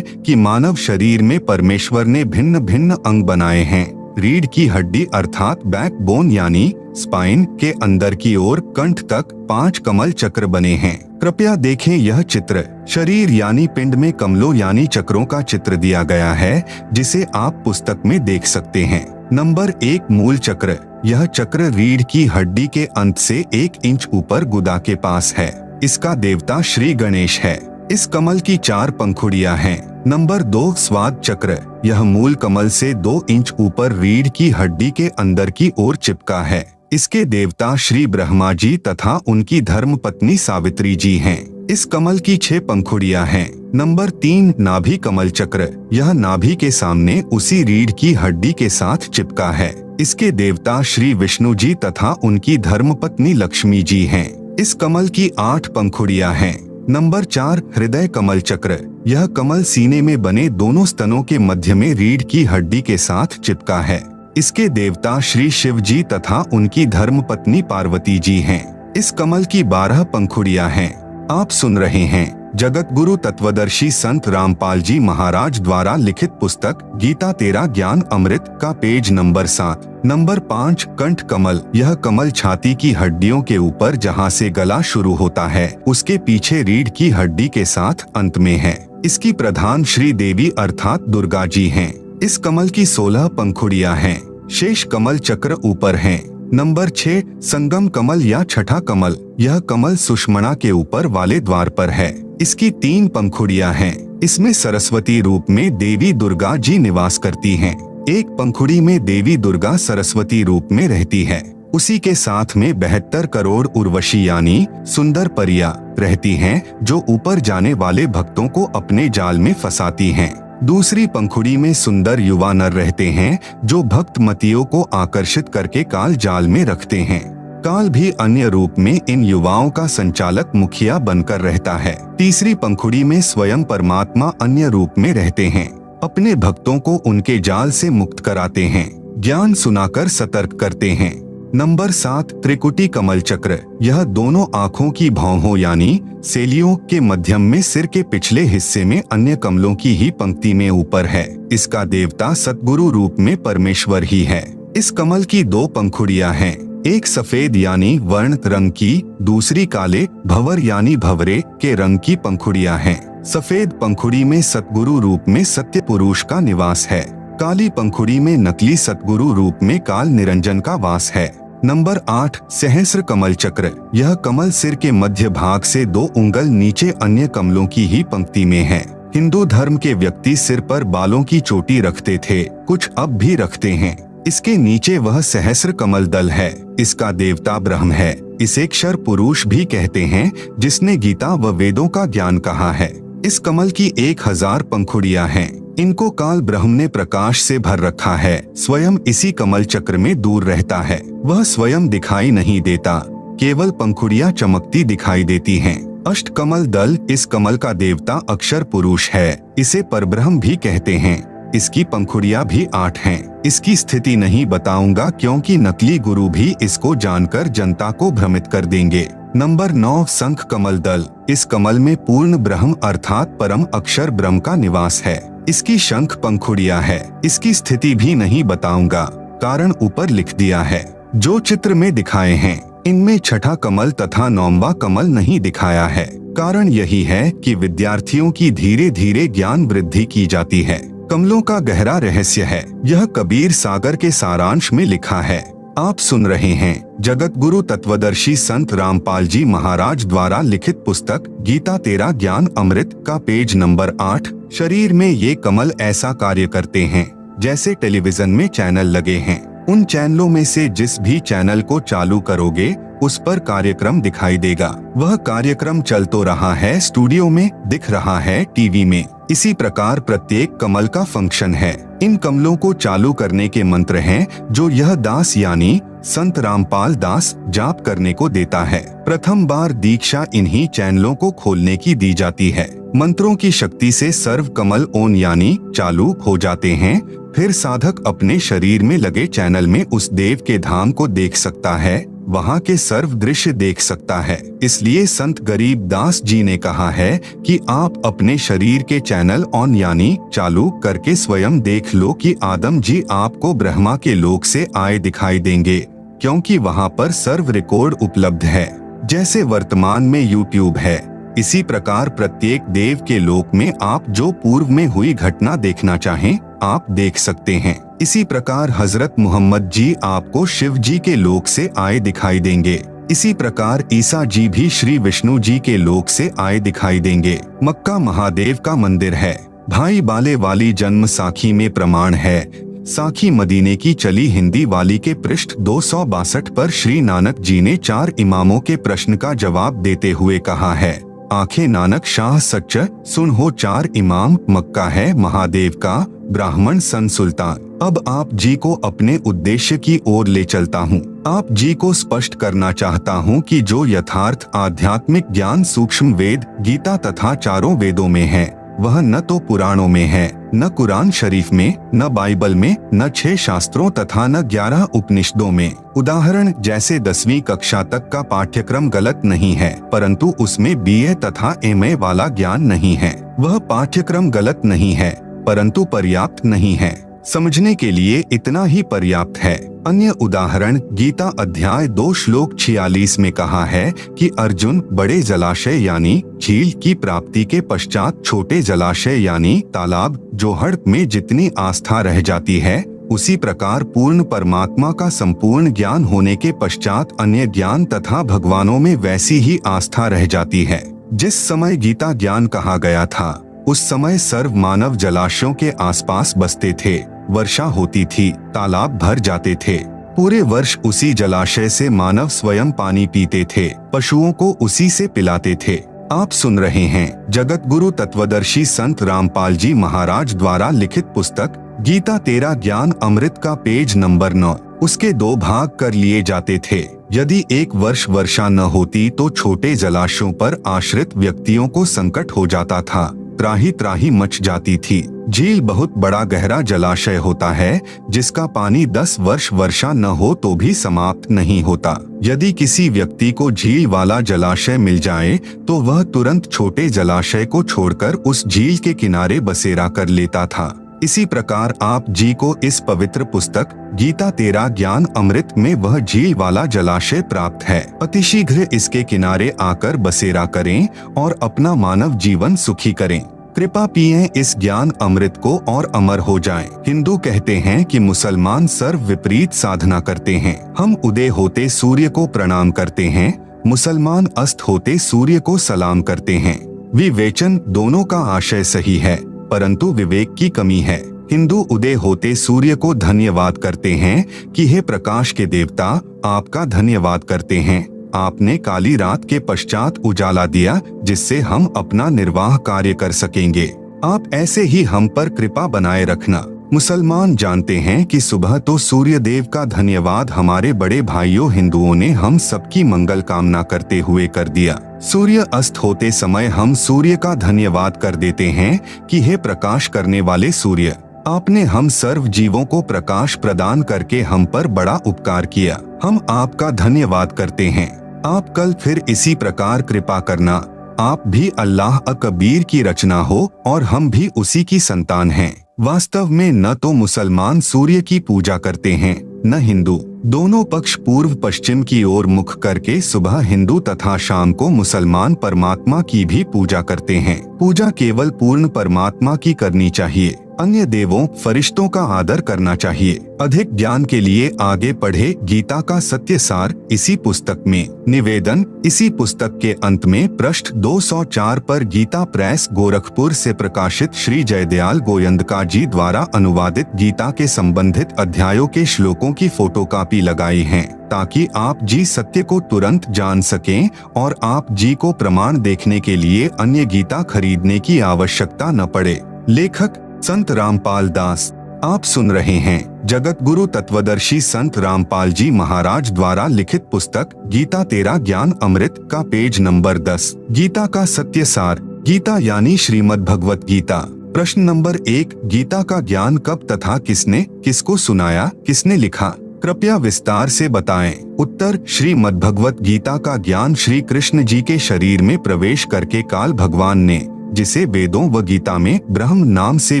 कि मानव शरीर में परमेश्वर ने भिन्न भिन्न अंग बनाए हैं। रीढ़ की हड्डी अर्थात बैकबोन यानी स्पाइन के अंदर की ओर कंठ तक 5 कमल चक्र बने हैं। कृपया देखें यह चित्र। शरीर यानी पिंड में कमलों यानी चक्रों का चित्र दिया गया है, जिसे आप पुस्तक में देख सकते हैं। नंबर 1 मूल चक्र। यह चक्र रीढ़ की हड्डी के अंत से 1 इंच ऊपर गुदा के पास है। इसका देवता श्री गणेश है। इस कमल की 4 पंखुड़ियां हैं। नंबर 2 स्वाद चक्र। यह मूल कमल से 2 इंच ऊपर रीढ़ की हड्डी के अंदर की ओर चिपका है। इसके देवता श्री ब्रह्मा जी तथा उनकी धर्मपत्नी सावित्री जी हैं। इस कमल की 6 पंखुड़ियां हैं। नंबर 3 नाभि कमल चक्र। यह नाभि के सामने उसी रीढ़ की हड्डी के साथ चिपका है। इसके देवता श्री विष्णु जी तथा उनकी धर्मपत्नी लक्ष्मी जी हैं। इस कमल की 8 पंखुड़ियां हैं। नंबर 4 हृदय कमल चक्र। यह कमल सीने में बने दोनों स्तनों के मध्य में रीढ़ की हड्डी के साथ चिपका है। इसके देवता श्री शिव जी तथा उनकी धर्मपत्नी पार्वती जी हैं। इस कमल की 12 पंखुड़ियां हैं। आप सुन रहे हैं जगत गुरु तत्वदर्शी संत रामपाल जी महाराज द्वारा लिखित पुस्तक गीता तेरा ज्ञान अमृत का पेज नंबर 7। नंबर 5 कंठ कमल। यह कमल छाती की हड्डियों के ऊपर जहां से गला शुरू होता है उसके पीछे रीढ़ की हड्डी के साथ अंत में है। इसकी प्रधान श्री देवी अर्थात दुर्गा जी हैं। इस कमल की 16 पंखुड़ियां हैं। शेष कमल चक्र ऊपर हैं। नंबर 6 संगम कमल या छठा कमल। यह कमल सुषमणा के ऊपर वाले द्वार पर है। इसकी 3 पंखुड़ियां हैं। इसमें सरस्वती रूप में देवी दुर्गा जी निवास करती हैं। एक पंखुड़ी में देवी दुर्गा सरस्वती रूप में रहती है। उसी के साथ में 72 करोड़ उर्वशी यानी सुंदर परियां रहती हैं, जो ऊपर जाने वाले भक्तों को अपने जाल में फंसाती हैं। दूसरी पंखुड़ी में सुंदर युवा नर रहते हैं, जो भक्त मतियों को आकर्षित करके काल जाल में रखते हैं। काल भी अन्य रूप में इन युवाओं का संचालक मुखिया बनकर रहता है। तीसरी पंखुड़ी में स्वयं परमात्मा अन्य रूप में रहते हैं, अपने भक्तों को उनके जाल से मुक्त कराते हैं, ज्ञान सुनाकर सतर्क करते हैं। नंबर 7 त्रिकुटी कमल चक्र। यह दोनों आँखों की भौहों यानी सेलियों के मध्यम में सिर के पिछले हिस्से में अन्य कमलों की ही पंक्ति में ऊपर है। इसका देवता सतगुरु रूप में परमेश्वर ही है। इस कमल की 2 पंखुड़ियां हैं। एक सफेद यानी वर्ण रंग की, दूसरी काले भंवर यानी भंवरे के रंग की पंखुड़ियां हैं। सफेद पंखुड़ी में सतगुरु रूप में सत्य पुरुष का निवास है। काली पंखुड़ी में नकली सतगुरु रूप में काल निरंजन का वास है। नंबर 8 सहस्र कमल चक्र। यह कमल सिर के मध्य भाग से 2 उंगल नीचे अन्य कमलों की ही पंक्ति में है। हिंदू धर्म के व्यक्ति सिर पर बालों की चोटी रखते थे, कुछ अब भी रखते हैं। इसके नीचे वह सहस्र कमल दल है। इसका देवता ब्रह्म है। इसे क्षर पुरुष भी कहते हैं, जिसने गीता व वेदों का ज्ञान कहा है। इस कमल की 1000 पंखुड़ियां हैं। इनको काल ब्रह्म ने प्रकाश से भर रखा है। स्वयं इसी कमल चक्र में दूर रहता है। वह स्वयं दिखाई नहीं देता, केवल पंखुड़ियां चमकती दिखाई देती हैं। अष्ट कमल दल। इस कमल का देवता अक्षर पुरुष है। इसे परब्रह्म भी कहते हैं। इसकी पंखुड़ियां भी 8 हैं। इसकी स्थिति नहीं बताऊंगा, क्योंकि नकली गुरु भी इसको जानकर जनता को भ्रमित कर देंगे। नंबर 9 शंख कमल दल। इस कमल में पूर्ण ब्रह्म अर्थात परम अक्षर ब्रह्म का निवास है। इसकी शंख पंखुड़ियां है। इसकी स्थिति भी नहीं बताऊंगा, कारण ऊपर लिख दिया है। जो चित्र में दिखाए हैं, इनमें छठा कमल तथा 9वां कमल नहीं दिखाया है। कारण यही है कि विद्यार्थियों की धीरे धीरे ज्ञान वृद्धि की जाती है। कमलों का गहरा रहस्य है। यह कबीर सागर के सारांश में लिखा है। आप सुन रहे हैं जगत गुरु तत्वदर्शी संत रामपाल जी महाराज द्वारा लिखित पुस्तक गीता तेरा ज्ञान अमृत का पेज नंबर 8। शरीर में ये कमल ऐसा कार्य करते हैं जैसे टेलीविजन में चैनल लगे हैं। उन चैनलों में से जिस भी चैनल को चालू करोगे उस पर कार्यक्रम दिखाई देगा। वह कार्यक्रम चल तो रहा है, स्टूडियो में दिख रहा है, टीवी में। इसी प्रकार प्रत्येक कमल का फंक्शन है। इन कमलों को चालू करने के मंत्र हैं, जो यह दास यानी संत रामपाल दास जाप करने को देता है। प्रथम बार दीक्षा इन्हीं चैनलों को खोलने की दी जाती है। मंत्रों की शक्ति से सर्व कमल ऑन यानी चालू हो जाते हैं। फिर साधक अपने शरीर में लगे चैनल में उस देव के धाम को देख सकता है। वहाँ के सर्व दृश्य देख सकता है। इसलिए संत गरीब दास जी ने कहा है कि आप अपने शरीर के चैनल ऑन यानी चालू करके स्वयं देख लो कि आदम जी आपको ब्रह्मा के लोक से आए दिखाई देंगे, क्योंकि वहाँ पर सर्व रिकॉर्ड उपलब्ध है। जैसे वर्तमान में यूट्यूब है, इसी प्रकार प्रत्येक देव के लोक में आप जो पूर्व में हुई घटना देखना चाहें आप देख सकते हैं। इसी प्रकार हजरत मोहम्मद जी आपको शिव जी के लोक से आए दिखाई देंगे। इसी प्रकार ईसा जी भी श्री विष्णु जी के लोक से आए दिखाई देंगे। मक्का महादेव का मंदिर है। भाई बाले वाली जन्म साखी में प्रमाण है। साखी मदीने की चली हिंदी वाली के पृष्ठ 262 पर श्री नानक जी ने 4 इमामों के प्रश्न का जवाब देते हुए कहा है, आंखें नानक शाह सच्च सुन हो 4 इमाम, मक्का है महादेव का, ब्राह्मण सन सुल्तान। अब आप जी को अपने उद्देश्य की ओर ले चलता हूँ। आप जी को स्पष्ट करना चाहता हूँ कि जो यथार्थ आध्यात्मिक ज्ञान सूक्ष्म वेद, गीता तथा चारों वेदों में है, वह न तो पुराणों में है, न कुरान शरीफ में, न बाइबल में, न 6 शास्त्रों तथा न 11 उपनिषदों में। उदाहरण जैसे 10वीं कक्षा तक का पाठ्यक्रम गलत नहीं है, परंतु उसमें BA तथा MA वाला ज्ञान नहीं है। वह पाठ्यक्रम गलत नहीं है, परंतु पर्याप्त नहीं है। समझने के लिए इतना ही पर्याप्त है। अन्य उदाहरण गीता अध्याय 2 श्लोक 46 में कहा है कि अर्जुन बड़े जलाशय यानी झील की प्राप्ति के पश्चात छोटे जलाशय यानी तालाब जोहड़ में जितनी आस्था रह जाती है, उसी प्रकार पूर्ण परमात्मा का संपूर्ण ज्ञान होने के पश्चात अन्य ज्ञान तथा भगवानों में वैसी ही आस्था रह जाती है। जिस समय गीता ज्ञान कहा गया था उस समय सर्व मानव जलाशयों के आसपास बसते थे। वर्षा होती थी, तालाब भर जाते थे। पूरे वर्ष उसी जलाशय से मानव स्वयं पानी पीते थे, पशुओं को उसी से पिलाते थे। आप सुन रहे हैं जगत गुरु तत्वदर्शी संत रामपाल जी महाराज द्वारा लिखित पुस्तक गीता तेरा ज्ञान अमृत का पेज नंबर 9। उसके 2 भाग कर लिए जाते थे। यदि एक वर्ष वर्षा न होती तो छोटे जलाशयों पर आश्रित व्यक्तियों को संकट हो जाता था, त्राही त्राही मच जाती थी। झील बहुत बड़ा गहरा जलाशय होता है जिसका पानी 10 वर्ष वर्षा न हो तो भी समाप्त नहीं होता। यदि किसी व्यक्ति को झील वाला जलाशय मिल जाए तो वह तुरंत छोटे जलाशय को छोड़कर उस झील के किनारे बसेरा कर लेता था। इसी प्रकार आप जी को इस पवित्र पुस्तक गीता तेरा ज्ञान अमृत में वह झील वाला जलाशय प्राप्त है। अतिशीघ्र इसके किनारे आकर बसेरा करें और अपना मानव जीवन सुखी करें। कृपा पिएं इस ज्ञान अमृत को और अमर हो जाएं। हिंदू कहते हैं कि मुसलमान सर्व विपरीत साधना करते हैं। हम उदय होते सूर्य को प्रणाम करते हैं, मुसलमान अस्त होते सूर्य को सलाम करते हैं। विवेचन दोनों का आशय सही है, परंतु विवेक की कमी है। हिंदू उदय होते सूर्य को धन्यवाद करते हैं कि हे प्रकाश के देवता, आपका धन्यवाद करते हैं, आपने काली रात के पश्चात उजाला दिया जिससे हम अपना निर्वाह कार्य कर सकेंगे। आप ऐसे ही हम पर कृपा बनाए रखना। मुसलमान जानते हैं कि सुबह तो सूर्य देव का धन्यवाद हमारे बड़े भाइयों हिंदुओं ने हम सबकी मंगल कामना करते हुए कर दिया। सूर्य अस्त होते समय हम सूर्य का धन्यवाद कर देते हैं कि हे प्रकाश करने वाले सूर्य, आपने हम सर्व जीवों को प्रकाश प्रदान करके हम पर बड़ा उपकार किया। हम आपका धन्यवाद करते हैं। आप कल फिर इसी प्रकार कृपा करना। आप भी अल्लाह अकबीर की रचना हो और हम भी उसी की संतान हैं। वास्तव में न तो मुसलमान सूर्य की पूजा करते हैं न हिंदू। दोनों पक्ष पूर्व पश्चिम की ओर मुख करके सुबह हिंदू तथा शाम को मुसलमान परमात्मा की भी पूजा करते हैं। पूजा केवल पूर्ण परमात्मा की करनी चाहिए। अन्य देवों फरिश्तों का आदर करना चाहिए। अधिक ज्ञान के लिए आगे पढ़े गीता का सत्य सार इसी पुस्तक में। निवेदन इसी पुस्तक के अंत में पृष्ठ 204 पर गीता प्रेस गोरखपुर से प्रकाशित श्री जयदयाल गोयंदका जी द्वारा अनुवादित गीता के संबंधित अध्यायों के श्लोकों की फोटोकॉपी लगाई है ताकि आप जी सत्य को तुरंत जान सकें और आप जी को प्रमाण देखने के लिए अन्य गीता खरीदने की आवश्यकता न पड़े। लेखक संत रामपाल दास। आप सुन रहे हैं जगत गुरु तत्वदर्शी संत रामपाल जी महाराज द्वारा लिखित पुस्तक गीता तेरा ज्ञान अमृत का पेज नंबर 10। गीता का सत्य सार। गीता यानी श्रीमद् भगवत गीता। प्रश्न नंबर 1, गीता का ज्ञान कब तथा किसने किसको सुनाया, किसने लिखा? कृपया विस्तार से बताएं। उत्तर, श्रीमद्भगवत गीता का ज्ञान श्री कृष्ण जी के शरीर में प्रवेश करके काल भगवान ने, जिसे वेदों व गीता में ब्रह्म नाम से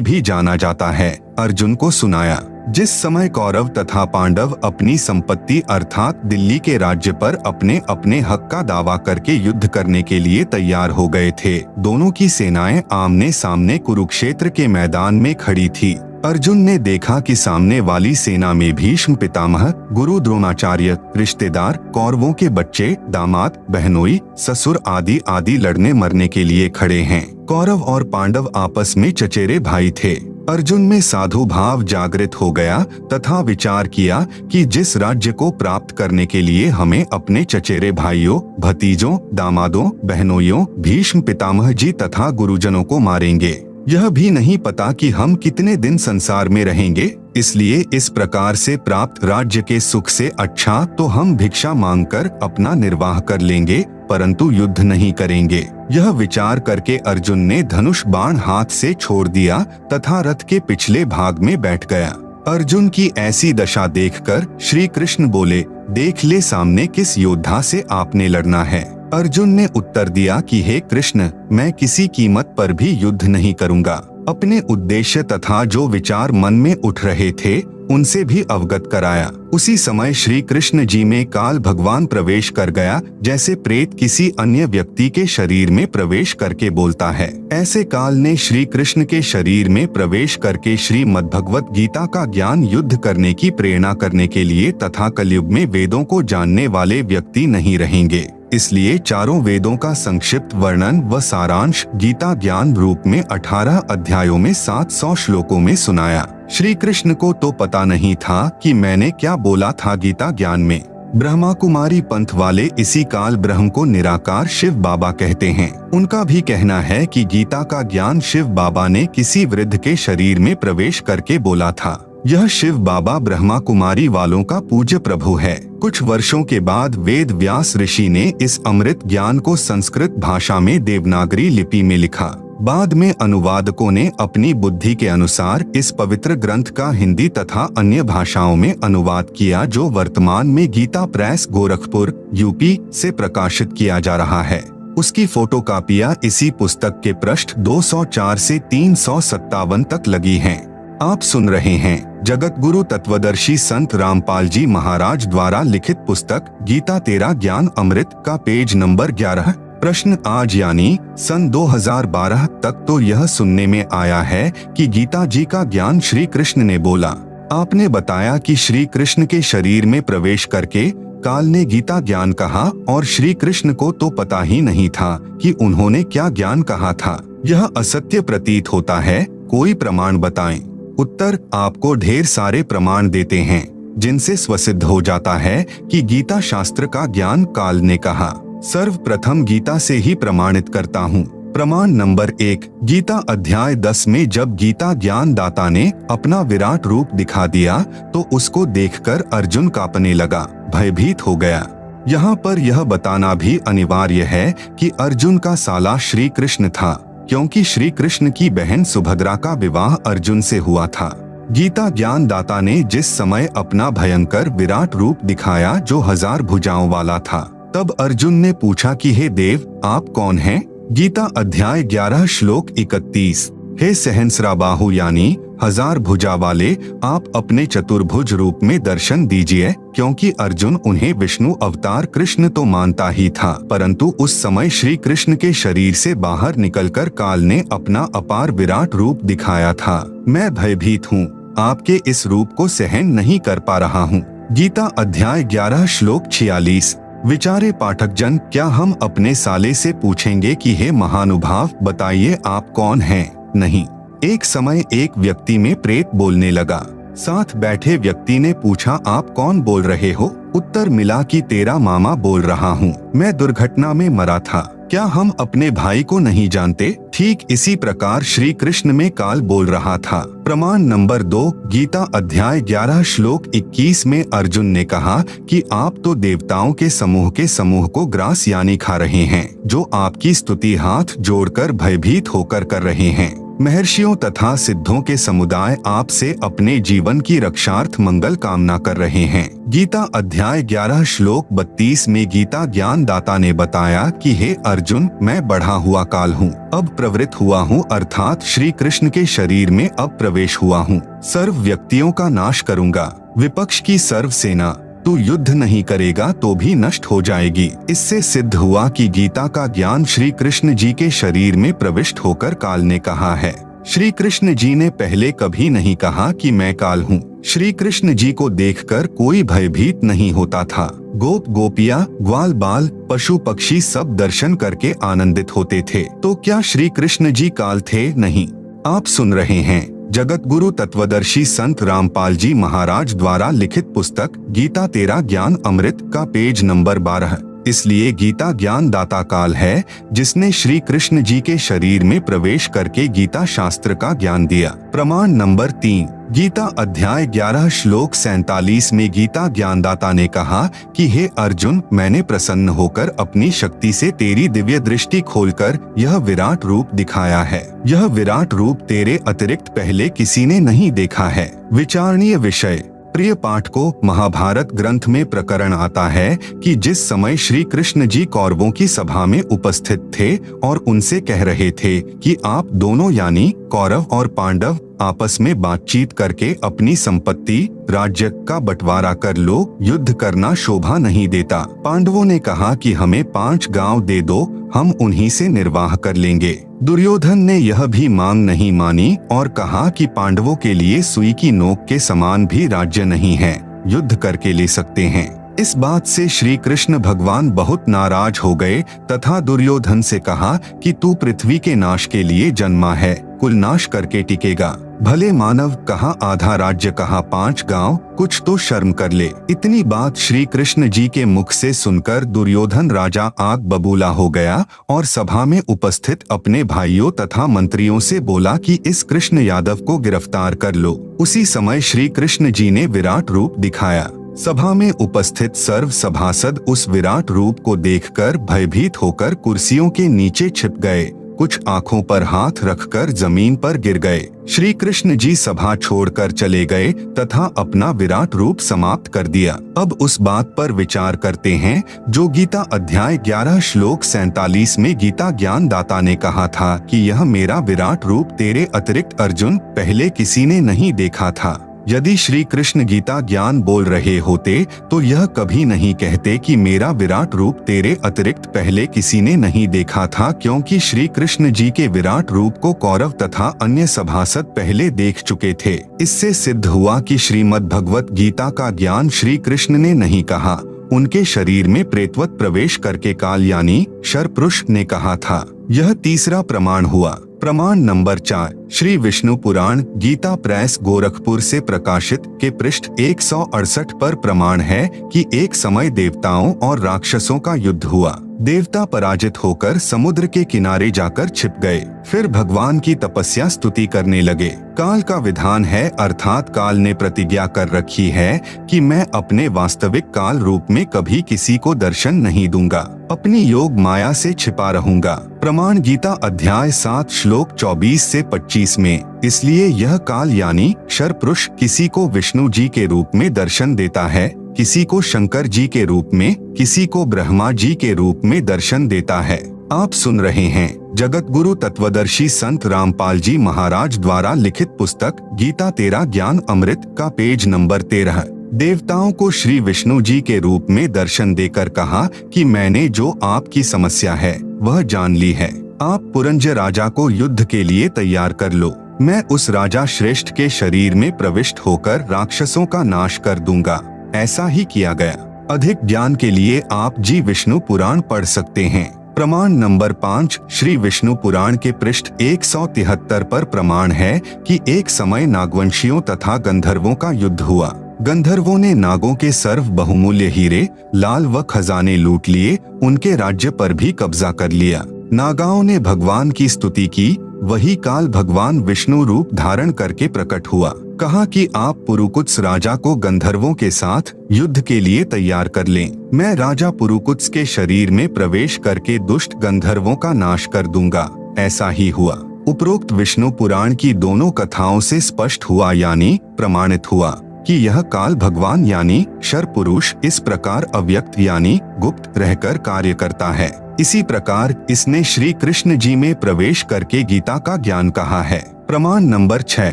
भी जाना जाता है, अर्जुन को सुनाया। जिस समय कौरव तथा पांडव अपनी संपत्ति अर्थात दिल्ली के राज्य पर अपने अपने हक का दावा करके युद्ध करने के लिए तैयार हो गए थे, दोनों की सेनाएं आमने सामने कुरुक्षेत्र के मैदान में खड़ी थी। अर्जुन ने देखा कि सामने वाली सेना में भीष्म पितामह, गुरु द्रोणाचार्य, रिश्तेदार, कौरवों के बच्चे, दामाद, बहनोई, ससुर आदि लड़ने मरने के लिए खड़े हैं। कौरव और पांडव आपस में चचेरे भाई थे। अर्जुन में साधु भाव जागृत हो गया तथा विचार किया कि जिस राज्य को प्राप्त करने के लिए हमें अपने चचेरे भाइयों, भतीजों, दामादों, बहनोइयों, भीष्म पितामह जी तथा गुरुजनों को मारेंगे, यह भी नहीं पता कि हम कितने दिन संसार में रहेंगे। इसलिए इस प्रकार से प्राप्त राज्य के सुख से अच्छा तो हम भिक्षा मांगकर अपना निर्वाह कर लेंगे, परंतु युद्ध नहीं करेंगे। यह विचार करके अर्जुन ने धनुष बाण हाथ से छोड़ दिया तथा रथ के पिछले भाग में बैठ गया। अर्जुन की ऐसी दशा देखकर श्री कृष्ण बोले, देख ले सामने किस योद्धा से आपने लड़ना है। अर्जुन ने उत्तर दिया कि हे कृष्ण, मैं किसी कीमत पर भी युद्ध नहीं करूंगा। अपने उद्देश्य तथा जो विचार मन में उठ रहे थे उनसे भी अवगत कराया। उसी समय श्री कृष्ण जी में काल भगवान प्रवेश कर गया, जैसे प्रेत किसी अन्य व्यक्ति के शरीर में प्रवेश करके बोलता है। ऐसे काल ने श्री कृष्ण के शरीर में प्रवेश करके श्रीमद्भगवत गीता का ज्ञान युद्ध करने की प्रेरणा करने के लिए तथा कलयुग में वेदों को जानने वाले व्यक्ति नहीं रहेंगे, इसलिए चारों वेदों का संक्षिप्त वर्णन व सारांश गीता ज्ञान रूप में 18 अध्यायों में 700 श्लोकों में सुनाया। श्री कृष्ण को तो पता नहीं था कि मैंने क्या बोला था गीता ज्ञान में। ब्रह्मा कुमारी पंथ वाले इसी काल ब्रह्म को निराकार शिव बाबा कहते हैं। उनका भी कहना है कि गीता का ज्ञान शिव बाबा ने किसी वृद्ध के शरीर में प्रवेश करके बोला था। यह शिव बाबा ब्रह्मा कुमारी वालों का पूज्य प्रभु है। कुछ वर्षों के बाद वेद व्यास ऋषि ने इस अमृत ज्ञान को संस्कृत भाषा में देवनागरी लिपि में लिखा। बाद में अनुवादकों ने अपनी बुद्धि के अनुसार इस पवित्र ग्रंथ का हिंदी तथा अन्य भाषाओं में अनुवाद किया, जो वर्तमान में गीता प्रेस गोरखपुर यूपी से प्रकाशित किया जा रहा है। उसकी फोटोकॉपियां इसी पुस्तक के पृष्ठ 204 से 357 तक लगी हैं। आप सुन रहे हैं जगत गुरु तत्वदर्शी संत रामपाल जी महाराज द्वारा लिखित पुस्तक गीता तेरा ज्ञान अमृत का पेज नंबर 11। प्रश्न, आज यानी सन 2012 तक तो यह सुनने में आया है कि गीता जी का ज्ञान श्री कृष्ण ने बोला। आपने बताया कि श्री कृष्ण के शरीर में प्रवेश करके काल ने गीता ज्ञान कहा और श्री कृष्ण को तो पता ही नहीं था कि उन्होंने क्या ज्ञान कहा था। यह असत्य प्रतीत होता है, कोई प्रमाण बताएं। उत्तर, आपको ढेर सारे प्रमाण देते हैं जिनसे स्वसिद्ध हो जाता है कि गीता शास्त्र का ज्ञान काल ने कहा। सर्वप्रथम गीता से ही प्रमाणित करता हूँ। प्रमाण नंबर 1, गीता अध्याय 10 में जब गीता ज्ञान दाता ने अपना विराट रूप दिखा दिया तो उसको देखकर अर्जुन कांपने लगा, भयभीत हो गया। यहाँ पर यह बताना भी अनिवार्य है कि अर्जुन का साला श्री कृष्ण था, क्योंकि श्री कृष्ण की बहन सुभद्रा का विवाह अर्जुन से हुआ था। गीता ज्ञान दाता ने जिस समय अपना भयंकर विराट रूप दिखाया जो 1000 भुजाओं वाला था, तब अर्जुन ने पूछा कि हे देव, आप कौन हैं? गीता अध्याय 11 श्लोक 31। हे सहस्रा बाहु यानी 1000 भुजा वाले, आप अपने चतुर्भुज रूप में दर्शन दीजिए, क्योंकि अर्जुन उन्हें विष्णु अवतार कृष्ण तो मानता ही था, परंतु उस समय श्री कृष्ण के शरीर से बाहर निकलकर काल ने अपना अपार विराट रूप दिखाया था। मैं भयभीत हूँ, आपके इस रूप को सहन नहीं कर पा रहा हूँ। गीता अध्याय 11 श्लोक 46। विचारे पाठक जन, क्या हम अपने साले से पूछेंगे कि हे महानुभाव, बताइए आप कौन हैं? नहीं। एक समय एक व्यक्ति में प्रेत बोलने लगा। साथ बैठे व्यक्ति ने पूछा, आप कौन बोल रहे हो? उत्तर मिला कि तेरा मामा बोल रहा हूँ, मैं दुर्घटना में मरा था। क्या हम अपने भाई को नहीं जानते? ठीक इसी प्रकार श्री कृष्ण में काल बोल रहा था। प्रमाण नंबर 2, गीता अध्याय 11 श्लोक 21 में अर्जुन ने कहा कि आप तो देवताओं के समूह को ग्रास यानी खा रहे हैं, जो आपकी स्तुति हाथ जोड़कर भयभीत होकर कर रहे हैं। महर्षियों तथा सिद्धों के समुदाय आपसे अपने जीवन की रक्षार्थ मंगल कामना कर रहे हैं। गीता अध्याय 11 श्लोक 32 में गीता ज्ञान दाता ने बताया कि हे अर्जुन, मैं बढ़ा हुआ काल हूँ, अब प्रवृत्त हुआ हूँ, अर्थात श्री कृष्ण के शरीर में अब प्रवेश हुआ हूँ। सर्व व्यक्तियों का नाश करूँगा, विपक्ष की सर्व सेना तू युद्ध नहीं करेगा तो भी नष्ट हो जाएगी। इससे सिद्ध हुआ कि गीता का ज्ञान श्री कृष्ण जी के शरीर में प्रविष्ट होकर काल ने कहा है। श्री कृष्ण जी ने पहले कभी नहीं कहा कि मैं काल हूँ। श्री कृष्ण जी को देखकर कोई भयभीत नहीं होता था। गोप गोपियाँ, ग्वाल बाल, पशु पक्षी सब दर्शन करके आनंदित होते थे। तो क्या श्री कृष्ण जी काल थे? नहीं। आप सुन रहे हैं जगत गुरु तत्वदर्शी संत रामपाल जी महाराज द्वारा लिखित पुस्तक गीता तेरा ज्ञान अमृत का पेज नंबर 12। इसलिए गीता ज्ञान दाता काल है, जिसने श्री कृष्ण जी के शरीर में प्रवेश करके गीता शास्त्र का ज्ञान दिया। प्रमाण नंबर 3, गीता अध्याय 11 श्लोक 47 में गीता ज्ञानदाता ने कहा कि हे अर्जुन, मैंने प्रसन्न होकर अपनी शक्ति से तेरी दिव्य दृष्टि खोलकर यह विराट रूप दिखाया है। यह विराट रूप तेरे अतिरिक्त पहले किसी ने नहीं देखा है। विचारणीय विषय। प्रिय पाठकों, महाभारत ग्रंथ में प्रकरण आता है कि जिस समय श्री कृष्ण जी कौरवों की सभा में उपस्थित थे और उनसे कह रहे थे कि आप दोनों यानी कौरव और पांडव आपस में बातचीत करके अपनी संपत्ति राज्य का बंटवारा कर लो, युद्ध करना शोभा नहीं देता। पांडवों ने कहा कि हमें 5 गांव दे दो, हम उन्हीं से निर्वाह कर लेंगे। दुर्योधन ने यह भी मांग नहीं मानी और कहा कि पांडवों के लिए सुई की नोक के समान भी राज्य नहीं है, युद्ध करके ले सकते हैं। इस बात से श्री कृष्ण भगवान बहुत नाराज हो गए तथा दुर्योधन से कहा कि तू पृथ्वी के नाश के लिए जन्मा है, कुल नाश करके टिकेगा। भले मानव, कहा आधा राज्य, कहा 5 गांव, कुछ तो शर्म कर ले। इतनी बात श्री कृष्ण जी के मुख से सुनकर दुर्योधन राजा आग बबूला हो गया और सभा में उपस्थित अपने भाइयों तथा मंत्रियों से बोला कि इस कृष्ण यादव को गिरफ्तार कर लो। उसी समय श्री कृष्ण जी ने विराट रूप दिखाया। सभा में उपस्थित सर्व सभासद उस विराट रूप को देखकर भयभीत होकर कुर्सियों के नीचे छिप गए, कुछ आंखों पर हाथ रखकर जमीन पर गिर गए। श्री कृष्ण जी सभा छोड़कर चले गए तथा अपना विराट रूप समाप्त कर दिया। अब उस बात पर विचार करते हैं जो गीता अध्याय 11 श्लोक 47 में गीता ज्ञान दाता ने कहा था कि यह मेरा विराट रूप तेरे अतिरिक्त अर्जुन पहले किसी ने नहीं देखा था। यदि श्री कृष्ण गीता ज्ञान बोल रहे होते तो यह कभी नहीं कहते कि मेरा विराट रूप तेरे अतिरिक्त पहले किसी ने नहीं देखा था, क्योंकि श्री कृष्ण जी के विराट रूप को कौरव तथा अन्य सभासद पहले देख चुके थे। इससे सिद्ध हुआ कि श्रीमद् भगवत गीता का ज्ञान श्री कृष्ण ने नहीं कहा, उनके शरीर में प्रेतवत प्रवेश करके काल यानी शरपुरुष ने कहा था। यह तीसरा प्रमाण हुआ। प्रमाण नंबर 4, श्री विष्णु पुराण गीता प्रेस गोरखपुर से प्रकाशित के पृष्ठ 168 पर प्रमाण है कि एक समय देवताओं और राक्षसों का युद्ध हुआ। देवता पराजित होकर समुद्र के किनारे जाकर छिप गए। फिर भगवान की तपस्या स्तुति करने लगे। काल का विधान है, अर्थात काल ने प्रतिज्ञा कर रखी है कि मैं अपने वास्तविक काल रूप में कभी किसी को दर्शन नहीं दूंगा, अपनी योग माया से छिपा रहूंगा। प्रमाण गीता अध्याय 7 श्लोक 24 से 25 में। इसलिए यह काल यानी शरपुरुष किसी को विष्णु जी के रूप में दर्शन देता है, किसी को शंकर जी के रूप में, किसी को ब्रह्मा जी के रूप में दर्शन देता है। आप सुन रहे हैं जगत गुरु तत्वदर्शी संत रामपाल जी महाराज द्वारा लिखित पुस्तक गीता तेरा ज्ञान अमृत का पेज नंबर 13। देवताओं को श्री विष्णु जी के रूप में दर्शन देकर कहा कि मैंने जो आपकी समस्या है वह जान ली है। आप पुरंजय राजा को युद्ध के लिए तैयार कर लो। मैं उस राजा श्रेष्ठ के शरीर में प्रविष्ट होकर राक्षसों का नाश कर दूंगा। ऐसा ही किया गया। अधिक ज्ञान के लिए आप जी विष्णु पुराण पढ़ सकते हैं। प्रमाण नंबर 5, श्री विष्णु पुराण के पृष्ठ 173 पर प्रमाण है कि एक समय नागवंशियों तथा गंधर्वों का युद्ध हुआ। गंधर्वों ने नागों के सर्व बहुमूल्य हीरे, लाल व खजाने लूट लिए, उनके राज्य पर भी कब्जा कर लिया। नागाओं ने भगवान की स्तुति की। वही काल भगवान विष्णु रूप धारण करके प्रकट हुआ। कहा कि आप पुरुकुत्स राजा को गंधर्वों के साथ युद्ध के लिए तैयार कर लें। मैं राजा पुरुकुत्स के शरीर में प्रवेश करके दुष्ट गंधर्वों का नाश कर दूंगा। ऐसा ही हुआ। उपरोक्त विष्णु पुराण की दोनों कथाओं से स्पष्ट हुआ यानी प्रमाणित हुआ कि यह काल भगवान यानी शर पुरुष इस प्रकार अव्यक्त यानी गुप्त रहकर कार्य करता है। इसी प्रकार इसने श्री कृष्ण जी में प्रवेश करके गीता का ज्ञान कहा है। प्रमाण नंबर 6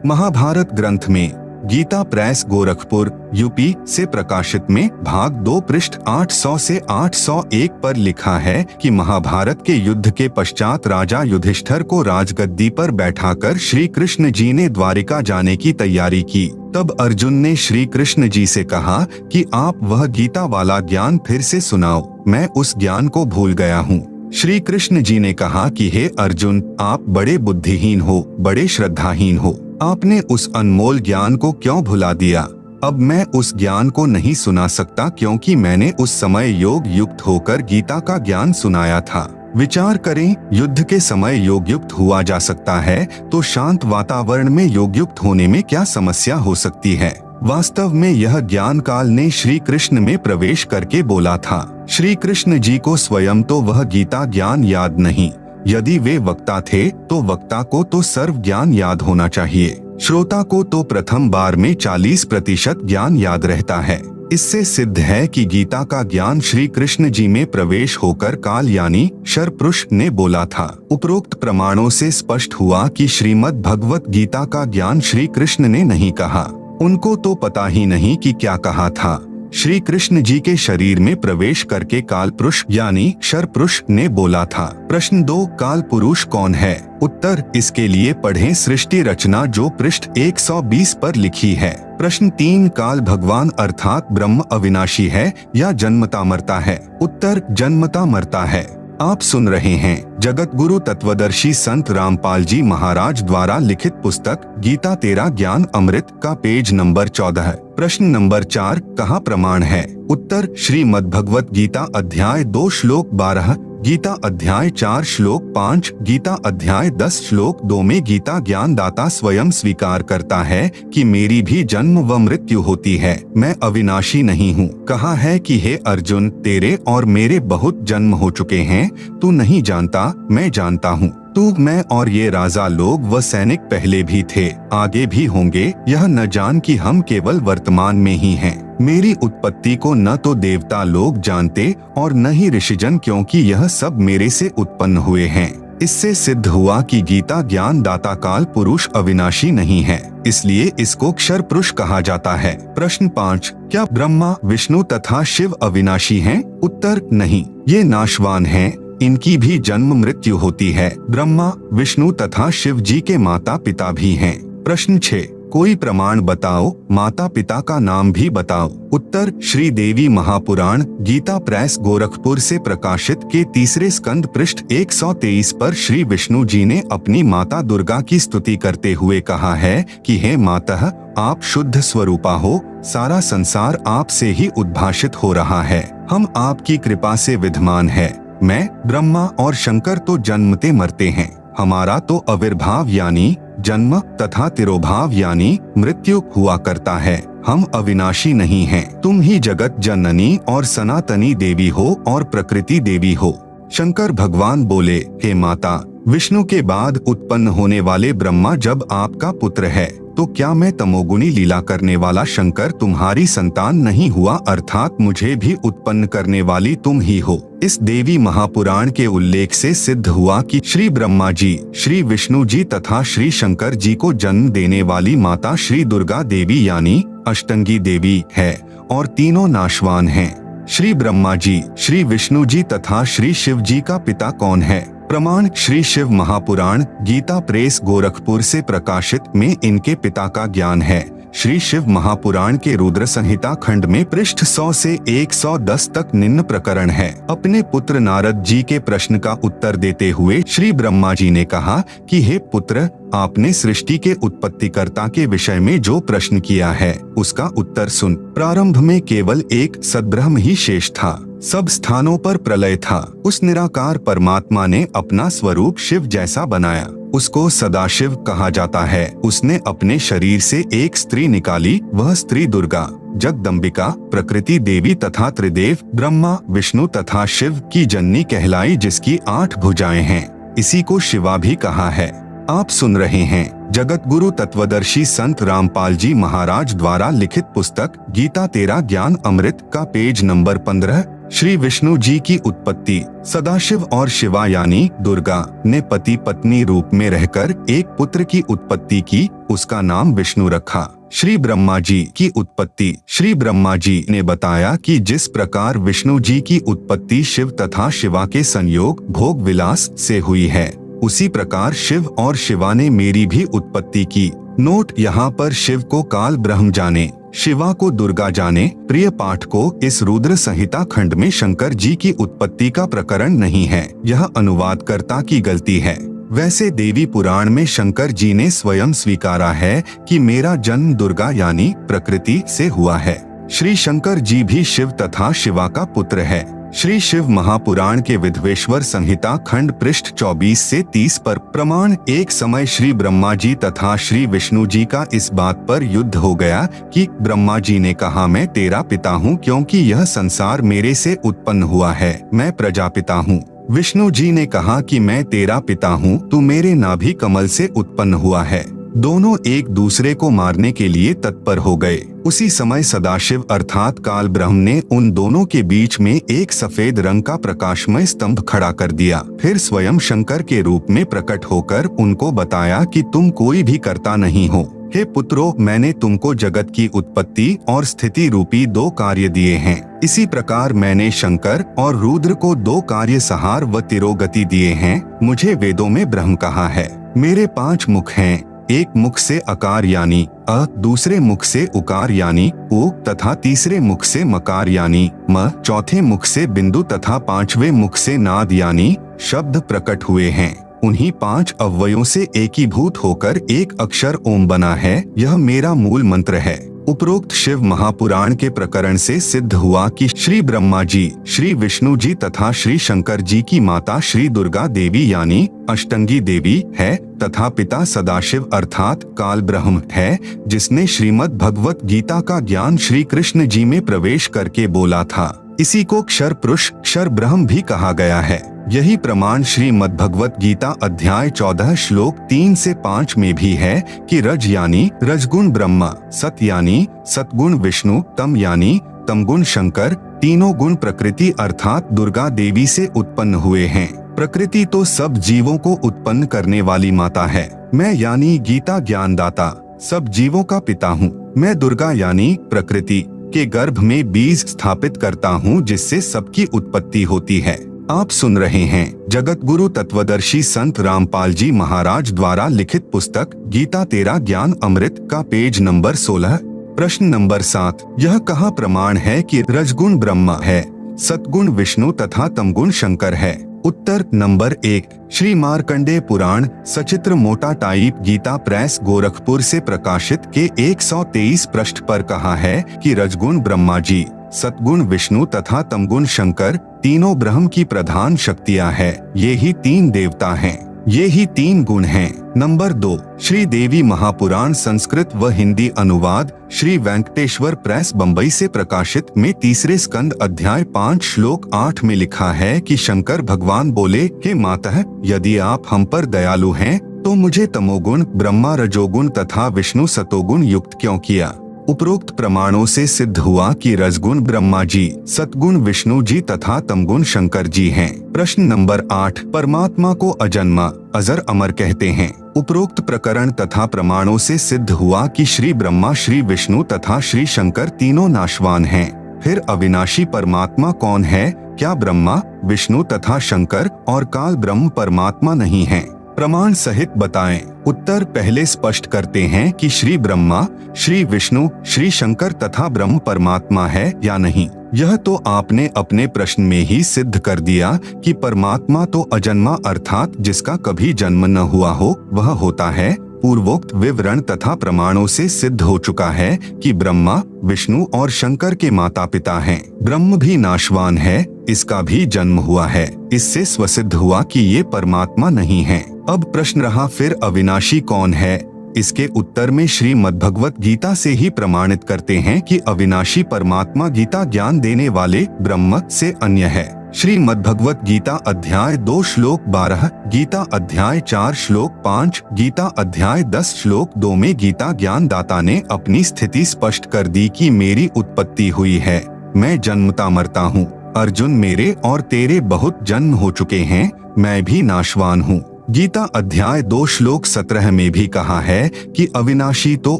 महाभारत ग्रंथ में गीता प्रेस गोरखपुर यूपी से प्रकाशित में भाग 2 पृष्ठ 800 से 801 पर लिखा है कि महाभारत के युद्ध के पश्चात राजा युधिष्ठिर को राजगद्दी पर बैठाकर श्री कृष्ण जी ने द्वारिका जाने की तैयारी की। तब अर्जुन ने श्री कृष्ण जी से कहा कि आप वह गीता वाला ज्ञान फिर से सुनाओ, मैं उस ज्ञान को भूल गया हूँ। श्री कृष्ण जी ने कहा कि हे अर्जुन, आप बड़े बुद्धिहीन हो, बड़े श्रद्धाहीन हो, आपने उस अनमोल ज्ञान को क्यों भुला दिया। अब मैं उस ज्ञान को नहीं सुना सकता क्योंकि मैंने उस समय योग युक्त होकर गीता का ज्ञान सुनाया था। विचार करें, युद्ध के समय योग युक्त हुआ जा सकता है तो शांत वातावरण में योग युक्त होने में क्या समस्या हो सकती है। वास्तव में यह ज्ञान काल ने श्री कृष्ण में प्रवेश करके बोला था। श्री कृष्ण जी को स्वयं तो वह गीता ज्ञान याद नहीं, यदि वे वक्ता थे तो वक्ता को तो सर्व ज्ञान याद होना चाहिए। श्रोता को तो प्रथम बार में 40% ज्ञान याद रहता है। इससे सिद्ध है कि गीता का ज्ञान श्री कृष्ण जी में प्रवेश होकर काल यानी शर पुरुष ने बोला था। उपरोक्त प्रमाणों से स्पष्ट हुआ कि श्रीमद् भगवत गीता का ज्ञान श्री कृष्ण ने नहीं कहा। उनको तो पता ही नहीं कि क्या कहा था। श्री कृष्ण जी के शरीर में प्रवेश करके काल पुरुष यानी शर पुरुष ने बोला था। प्रश्न 2 काल पुरुष कौन है? उत्तर इसके लिए पढ़ें सृष्टि रचना जो पृष्ठ 120 पर लिखी है। प्रश्न 3 काल भगवान अर्थात ब्रह्म अविनाशी है या जन्मता मरता है? उत्तर जन्मता मरता है। आप सुन रहे हैं जगत गुरु तत्वदर्शी संत रामपाल जी महाराज द्वारा लिखित पुस्तक गीता तेरा ज्ञान अमृत का पेज नंबर 14। प्रश्न नंबर 4 कहाँ प्रमाण है? उत्तर श्रीमद् भगवत गीता अध्याय 2 श्लोक 12, गीता अध्याय 4 श्लोक 5, गीता अध्याय 10 श्लोक 2 में गीता ज्ञान दाता स्वयं स्वीकार करता है कि मेरी भी जन्म व मृत्यु होती है, मैं अविनाशी नहीं हूँ। कहा है कि हे अर्जुन, तेरे और मेरे बहुत जन्म हो चुके हैं, तू नहीं जानता, मैं जानता हूँ। तू, मैं और ये राजा लोग व सैनिक पहले भी थे, आगे भी होंगे, यह न जान कि हम केवल वर्तमान में ही हैं। मेरी उत्पत्ति को न तो देवता लोग जानते और न ही ऋषिजन, क्योंकि यह सब मेरे से उत्पन्न हुए हैं। इससे सिद्ध हुआ कि गीता ज्ञान दाता काल पुरुष अविनाशी नहीं है, इसलिए इसको क्षर पुरुष कहा जाता है। प्रश्न 5 क्या ब्रह्मा विष्णु तथा शिव अविनाशी हैं? उत्तर नहीं, ये नाशवान हैं, इनकी भी जन्म मृत्यु होती है। ब्रह्मा विष्णु तथा शिव जी के माता पिता भी हैं। प्रश्न 6 कोई प्रमाण बताओ, माता पिता का नाम भी बताओ। उत्तर श्री देवी महापुराण गीता प्रेस गोरखपुर से प्रकाशित के 3 स्कंद पृष्ठ 123 पर श्री विष्णु जी ने अपनी माता दुर्गा की स्तुति करते हुए कहा है कि हे मातः, आप शुद्ध स्वरूपा हो, सारा संसार आपसे ही उद्भाषित हो रहा है, हम आपकी कृपा से विद्यमान है। मैं, ब्रह्मा और शंकर तो जन्मते मरते हैं, हमारा तो आविर्भाव यानी जन्म तथा तिरोभाव यानी मृत्यु हुआ करता है, हम अविनाशी नहीं हैं। तुम ही जगत जननी और सनातनी देवी हो और प्रकृति देवी हो। शंकर भगवान बोले, हे माता, विष्णु के बाद उत्पन्न होने वाले ब्रह्मा जब आपका पुत्र है, तो क्या मैं तमोगुणी लीला करने वाला शंकर तुम्हारी संतान नहीं हुआ, अर्थात मुझे भी उत्पन्न करने वाली तुम ही हो। इस देवी महापुराण के उल्लेख से सिद्ध हुआ कि श्री ब्रह्मा जी, श्री विष्णु जी तथा श्री शंकर जी को जन्म देने वाली माता श्री दुर्गा देवी यानी अष्टंगी देवी है और तीनों नाशवान हैं। श्री ब्रह्मा जी, श्री विष्णु जी तथा श्री शिव जी का पिता कौन है? प्रमाण श्री शिव महापुराण गीता प्रेस गोरखपुर से प्रकाशित में इनके पिता का ज्ञान है। श्री शिव महापुराण के रुद्र संहिता खंड में पृष्ठ 100 से 110 तक निम्न प्रकरण है। अपने पुत्र नारद जी के प्रश्न का उत्तर देते हुए श्री ब्रह्मा जी ने कहा कि हे पुत्र, आपने सृष्टि के उत्पत्तिकर्ता के विषय में जो प्रश्न किया है उसका उत्तर सुन। प्रारंभ में केवल एक सद्ब्रह्म ही शेष था, सब स्थानों पर प्रलय था। उस निराकार परमात्मा ने अपना स्वरूप शिव जैसा बनाया, उसको सदाशिव कहा जाता है। उसने अपने शरीर से एक स्त्री निकाली, वह स्त्री दुर्गा, जगदम्बिका, प्रकृति देवी तथा त्रिदेव ब्रह्मा विष्णु तथा शिव की जननी कहलाई, जिसकी 8 भुजाएं हैं। इसी को शिवा भी कहा है। आप सुन रहे हैं जगत गुरु तत्वदर्शी संत रामपाल जी महाराज द्वारा लिखित पुस्तक गीता तेरा ज्ञान अमृत का पेज नंबर 15। श्री विष्णु जी की उत्पत्ति। सदाशिव और शिवा यानी दुर्गा ने पति पत्नी रूप में रहकर एक पुत्र की उत्पत्ति की, उसका नाम विष्णु रखा। श्री ब्रह्मा जी की उत्पत्ति। श्री ब्रह्मा जी ने बताया कि जिस प्रकार विष्णु जी की उत्पत्ति शिव तथा शिवा के संयोग भोग विलास से हुई है, उसी प्रकार शिव और शिवा ने मेरी भी उत्पत्ति की। नोट यहाँ पर शिव को काल ब्रह्म जाने, शिवा को दुर्गा जाने। प्रिय पाठ को इस रुद्र संहिता खंड में शंकर जी की उत्पत्ति का प्रकरण नहीं है, यह अनुवादकर्ता की गलती है। वैसे देवी पुराण में शंकर जी ने स्वयं स्वीकारा है कि मेरा जन्म दुर्गा यानी प्रकृति से हुआ है। श्री शंकर जी भी शिव तथा शिवा का पुत्र है। श्री शिव महापुराण के विधवेश्वर संहिता खंड पृष्ठ 24 से 30 पर प्रमाण। एक समय श्री ब्रह्मा जी तथा श्री विष्णु जी का इस बात पर युद्ध हो गया कि ब्रह्मा जी ने कहा, मैं तेरा पिता हूँ क्योंकि यह संसार मेरे से उत्पन्न हुआ है, मैं प्रजापिता हूँ। विष्णु जी ने कहा कि मैं तेरा पिता हूँ, तू मेरे नाभि कमल से उत्पन्न हुआ है। दोनों एक दूसरे को मारने के लिए तत्पर हो गए। उसी समय सदाशिव अर्थात काल ब्रह्म ने उन दोनों के बीच में एक सफेद रंग का प्रकाशमय स्तंभ खड़ा कर दिया। फिर स्वयं शंकर के रूप में प्रकट होकर उनको बताया कि तुम कोई भी कर्ता नहीं हो। हे पुत्रों, मैंने तुमको जगत की उत्पत्ति और स्थिति रूपी 2 कार्य दिए हैं। इसी प्रकार मैंने शंकर और रुद्र को 2 कार्य संहार व तिरोगति दिए हैं। मुझे वेदों में ब्रह्म कहा है। मेरे 5 मुख हैं, एक मुख से अकार यानी अ, दूसरे मुख से उकार यानी उ तथा तीसरे मुख से मकार यानी म, चौथे मुख से बिंदु तथा 5वें मुख से नाद यानी शब्द प्रकट हुए हैं। उन्हीं 5 अव्ययों से एकीभूत होकर एक अक्षर ओम बना है। यह मेरा मूल मंत्र है। उपरोक्त शिव महापुराण के प्रकरण से सिद्ध हुआ कि श्री ब्रह्मा जी, श्री विष्णु जी तथा श्री शंकर जी की माता श्री दुर्गा देवी यानी अष्टंगी देवी है तथा पिता सदाशिव अर्थात काल ब्रह्म है, जिसने श्रीमद् भगवत गीता का ज्ञान श्री कृष्ण जी में प्रवेश करके बोला था। इसी को क्षर पुरुष, क्षर ब्रह्म भी कहा गया है। यही प्रमाण श्रीमद् भगवत गीता अध्याय 14 श्लोक 3 से 5 में भी है कि रज यानी रजगुण ब्रह्मा, सत यानी सतगुण विष्णु, तम यानी तमगुण शंकर, तीनों गुण प्रकृति अर्थात दुर्गा देवी से उत्पन्न हुए हैं। प्रकृति तो सब जीवों को उत्पन्न करने वाली माता है। मैं यानी गीता ज्ञानदाता सब जीवों का पिता हूँ। मैं दुर्गा यानी प्रकृति के गर्भ में बीज स्थापित करता हूँ, जिससे सबकी उत्पत्ति होती है। आप सुन रहे हैं जगत गुरु तत्वदर्शी संत रामपाल जी महाराज द्वारा लिखित पुस्तक गीता तेरा ज्ञान अमृत का पेज नंबर 16। प्रश्न नंबर 7, यह कहाँ प्रमाण है कि रजगुण ब्रह्मा है, सतगुण विष्णु तथा तमगुण शंकर है? उत्तर नंबर 1, श्री मार्कंडेय पुराण सचित्र मोटा टाइप गीता प्रेस गोरखपुर से प्रकाशित के 123 पृष्ठ पर कहा है कि रजगुण ब्रह्मा जी, सतगुण विष्णु तथा तमगुण शंकर तीनों ब्रह्म की प्रधान शक्तियां हैं। ये ही 3 देवता हैं, ये ही 3 गुण हैं। नंबर 2, श्री देवी महापुराण संस्कृत व हिंदी अनुवाद श्री वेंकटेश्वर प्रेस बम्बई से प्रकाशित में 3 स्कंद अध्याय 5 श्लोक 8 में लिखा है कि शंकर भगवान बोले, हे मातः, यदि आप हम पर दयालु हैं तो मुझे तमोगुण ब्रह्मा रजोगुण तथा विष्णु सतोगुण युक्त क्यों किया? उपरोक्त प्रमाणों से सिद्ध हुआ कि रजगुण ब्रह्मा जी, सतगुण विष्णु जी तथा तमगुण शंकर जी हैं। प्रश्न नंबर 8, परमात्मा को अजन्मा अजर अमर कहते हैं। उपरोक्त प्रकरण तथा प्रमाणों से सिद्ध हुआ कि श्री ब्रह्मा, श्री विष्णु तथा श्री शंकर तीनों नाशवान हैं। फिर अविनाशी परमात्मा कौन है? क्या ब्रह्मा, विष्णु तथा शंकर और काल ब्रह्म परमात्मा नहीं हैं? प्रमाण सहित बताएं। उत्तर पहले स्पष्ट करते हैं कि श्री ब्रह्मा, श्री विष्णु, श्री शंकर तथा ब्रह्म परमात्मा है या नहीं। यह तो आपने अपने प्रश्न में ही सिद्ध कर दिया कि परमात्मा तो अजन्मा अर्थात जिसका कभी जन्म न हुआ हो वह होता है। पूर्वोक्त विवरण तथा प्रमाणों से सिद्ध हो चुका है कि ब्रह्मा, विष्णु और शंकर के माता पिता हैं। ब्रह्म भी नाशवान है, इसका भी जन्म हुआ है। इससे स्वसिद्ध हुआ कि ये परमात्मा नहीं है। अब प्रश्न रहा, फिर अविनाशी कौन है? इसके उत्तर में श्रीमद्भगवत गीता से ही प्रमाणित करते हैं कि अविनाशी परमात्मा गीता ज्ञान देने वाले ब्रह्म से अन्य है। श्रीमद्भगवत गीता अध्याय 2 श्लोक 12, गीता अध्याय 4 श्लोक 5, गीता अध्याय 10 श्लोक 2 में गीता ज्ञान दाता ने अपनी स्थिति स्पष्ट कर दी कि मेरी उत्पत्ति हुई है, मैं जन्मता मरता हूँ। अर्जुन, मेरे और तेरे बहुत जन्म हो चुके हैं, मैं भी नाशवान हूँ। गीता अध्याय 2 श्लोक 17 में भी कहा है कि अविनाशी तो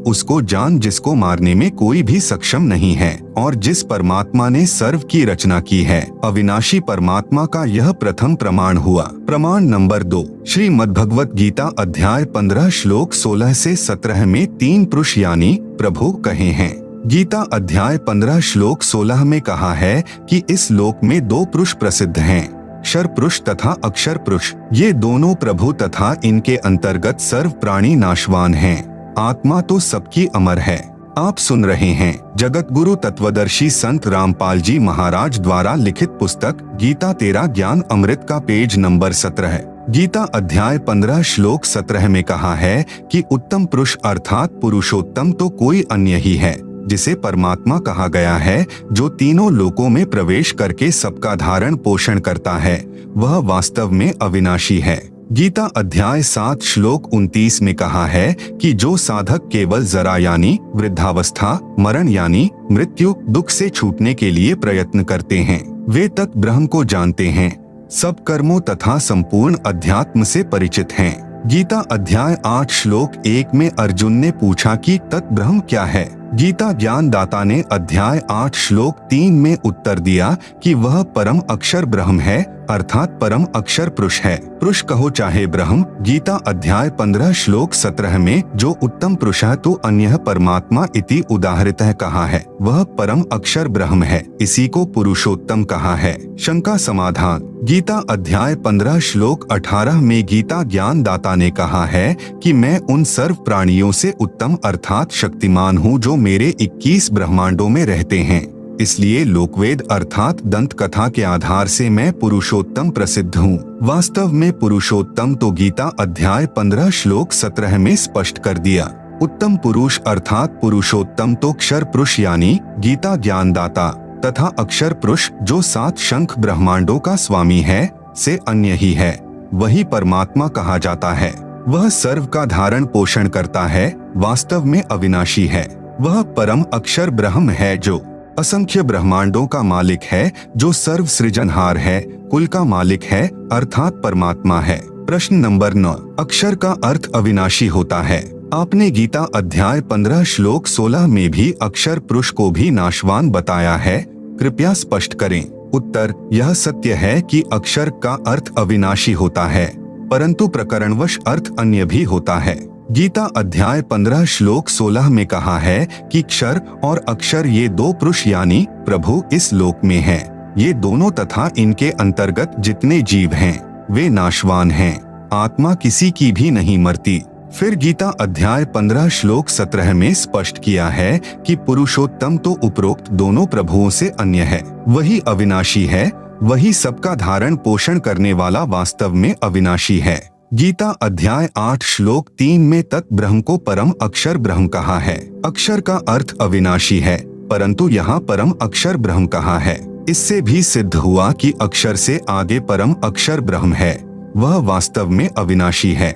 उसको जान जिसको मारने में कोई भी सक्षम नहीं है और जिस परमात्मा ने सर्व की रचना की है। अविनाशी परमात्मा का यह प्रथम प्रमाण हुआ। प्रमाण नंबर 2, श्रीमद्भगवत गीता अध्याय 15 श्लोक 16 से 17 में 3 पुरुष यानी प्रभु कहे हैं। गीता अध्याय 15 श्लोक 16 में कहा है कि इस लोक में 2 पुरुष प्रसिद्ध हैं, क्षर पुरुष तथा अक्षर पुरुष। ये दोनों प्रभु तथा इनके अंतर्गत सर्व प्राणी नाशवान हैं। आत्मा तो सबकी अमर है। आप सुन रहे हैं जगत गुरु तत्वदर्शी संत रामपाल जी महाराज द्वारा लिखित पुस्तक गीता तेरा ज्ञान अमृत का पेज नंबर 17 है। गीता अध्याय 15 श्लोक 17 में कहा है कि उत्तम पुरुष अर्थात पुरुषोत्तम तो कोई अन्य ही है, जिसे परमात्मा कहा गया है, जो तीनों लोकों में प्रवेश करके सबका धारण पोषण करता है, वह वास्तव में अविनाशी है। गीता अध्याय 7 श्लोक 29 में कहा है कि जो साधक केवल जरा यानी वृद्धावस्था, मरण यानी मृत्यु, दुख से छूटने के लिए प्रयत्न करते हैं, वे तत् ब्रह्म को जानते हैं, सब कर्मों तथा संपूर्ण अध्यात्म से परिचित हैं। गीता अध्याय 8 श्लोक 1 में अर्जुन ने पूछा कि तत् ब्रह्म क्या है। गीता ज्ञान दाता ने अध्याय 8 श्लोक 3 में उत्तर दिया कि वह परम अक्षर ब्रह्म है, अर्थात परम अक्षर पुरुष है। पुरुष कहो चाहे ब्रह्म। गीता अध्याय 15 श्लोक 17 में जो उत्तम पुरुष है तो अन्य परमात्मा इति उदाहृतः कहा है, वह परम अक्षर ब्रह्म है, इसी को पुरुषोत्तम कहा है। शंका समाधान। गीता अध्याय 15 श्लोक 18 में गीता ज्ञान दाता ने कहा है कि मैं उन सर्व प्राणियों से उत्तम अर्थात शक्तिमान हूँ जो मेरे 21 ब्रह्मांडों में रहते हैं, इसलिए लोकवेद अर्थात दंत कथा के आधार से मैं पुरुषोत्तम प्रसिद्ध हूँ। वास्तव में पुरुषोत्तम तो गीता अध्याय 15 श्लोक 17 में स्पष्ट कर दिया। उत्तम पुरुष अर्थात पुरुषोत्तम तो क्षर पुरुष यानी गीता ज्ञान दाता तथा अक्षर पुरुष जो 7 शंख ब्रह्मांडों का स्वामी है से अन्य ही है, वही परमात्मा कहा जाता है। वह सर्व का धारण पोषण करता है, वास्तव में अविनाशी है। वह परम अक्षर ब्रह्म है जो असंख्य ब्रह्मांडों का मालिक है, जो सर्व सृजनहार है, कुल का मालिक है, अर्थात परमात्मा है। प्रश्न नंबर 9, अक्षर का अर्थ अविनाशी होता है। आपने गीता अध्याय 15 श्लोक 16 में भी अक्षर पुरुष को भी नाशवान बताया है, कृपया स्पष्ट करें। उत्तर, यह सत्य है कि अक्षर का अर्थ अविनाशी होता है, परंतु प्रकरणवश अर्थ अन्य भी होता है। गीता अध्याय 15 श्लोक 16 में कहा है कि क्षर और अक्षर ये 2 पुरुष यानी प्रभु इस लोक में हैं। ये दोनों तथा इनके अंतर्गत जितने जीव हैं वे नाशवान हैं, आत्मा किसी की भी नहीं मरती। फिर गीता अध्याय 15 श्लोक 17 में स्पष्ट किया है कि पुरुषोत्तम तो उपरोक्त दोनों प्रभुओं से अन्य है, वही अविनाशी है, वही सबका धारण पोषण करने वाला वास्तव में अविनाशी है। गीता अध्याय 8 श्लोक 3 में तत् ब्रह्म को परम अक्षर ब्रह्म कहा है। अक्षर का अर्थ अविनाशी है, परंतु यहाँ परम अक्षर ब्रह्म कहा है। इससे भी सिद्ध हुआ कि अक्षर से आगे परम अक्षर ब्रह्म है, वह वास्तव में अविनाशी है।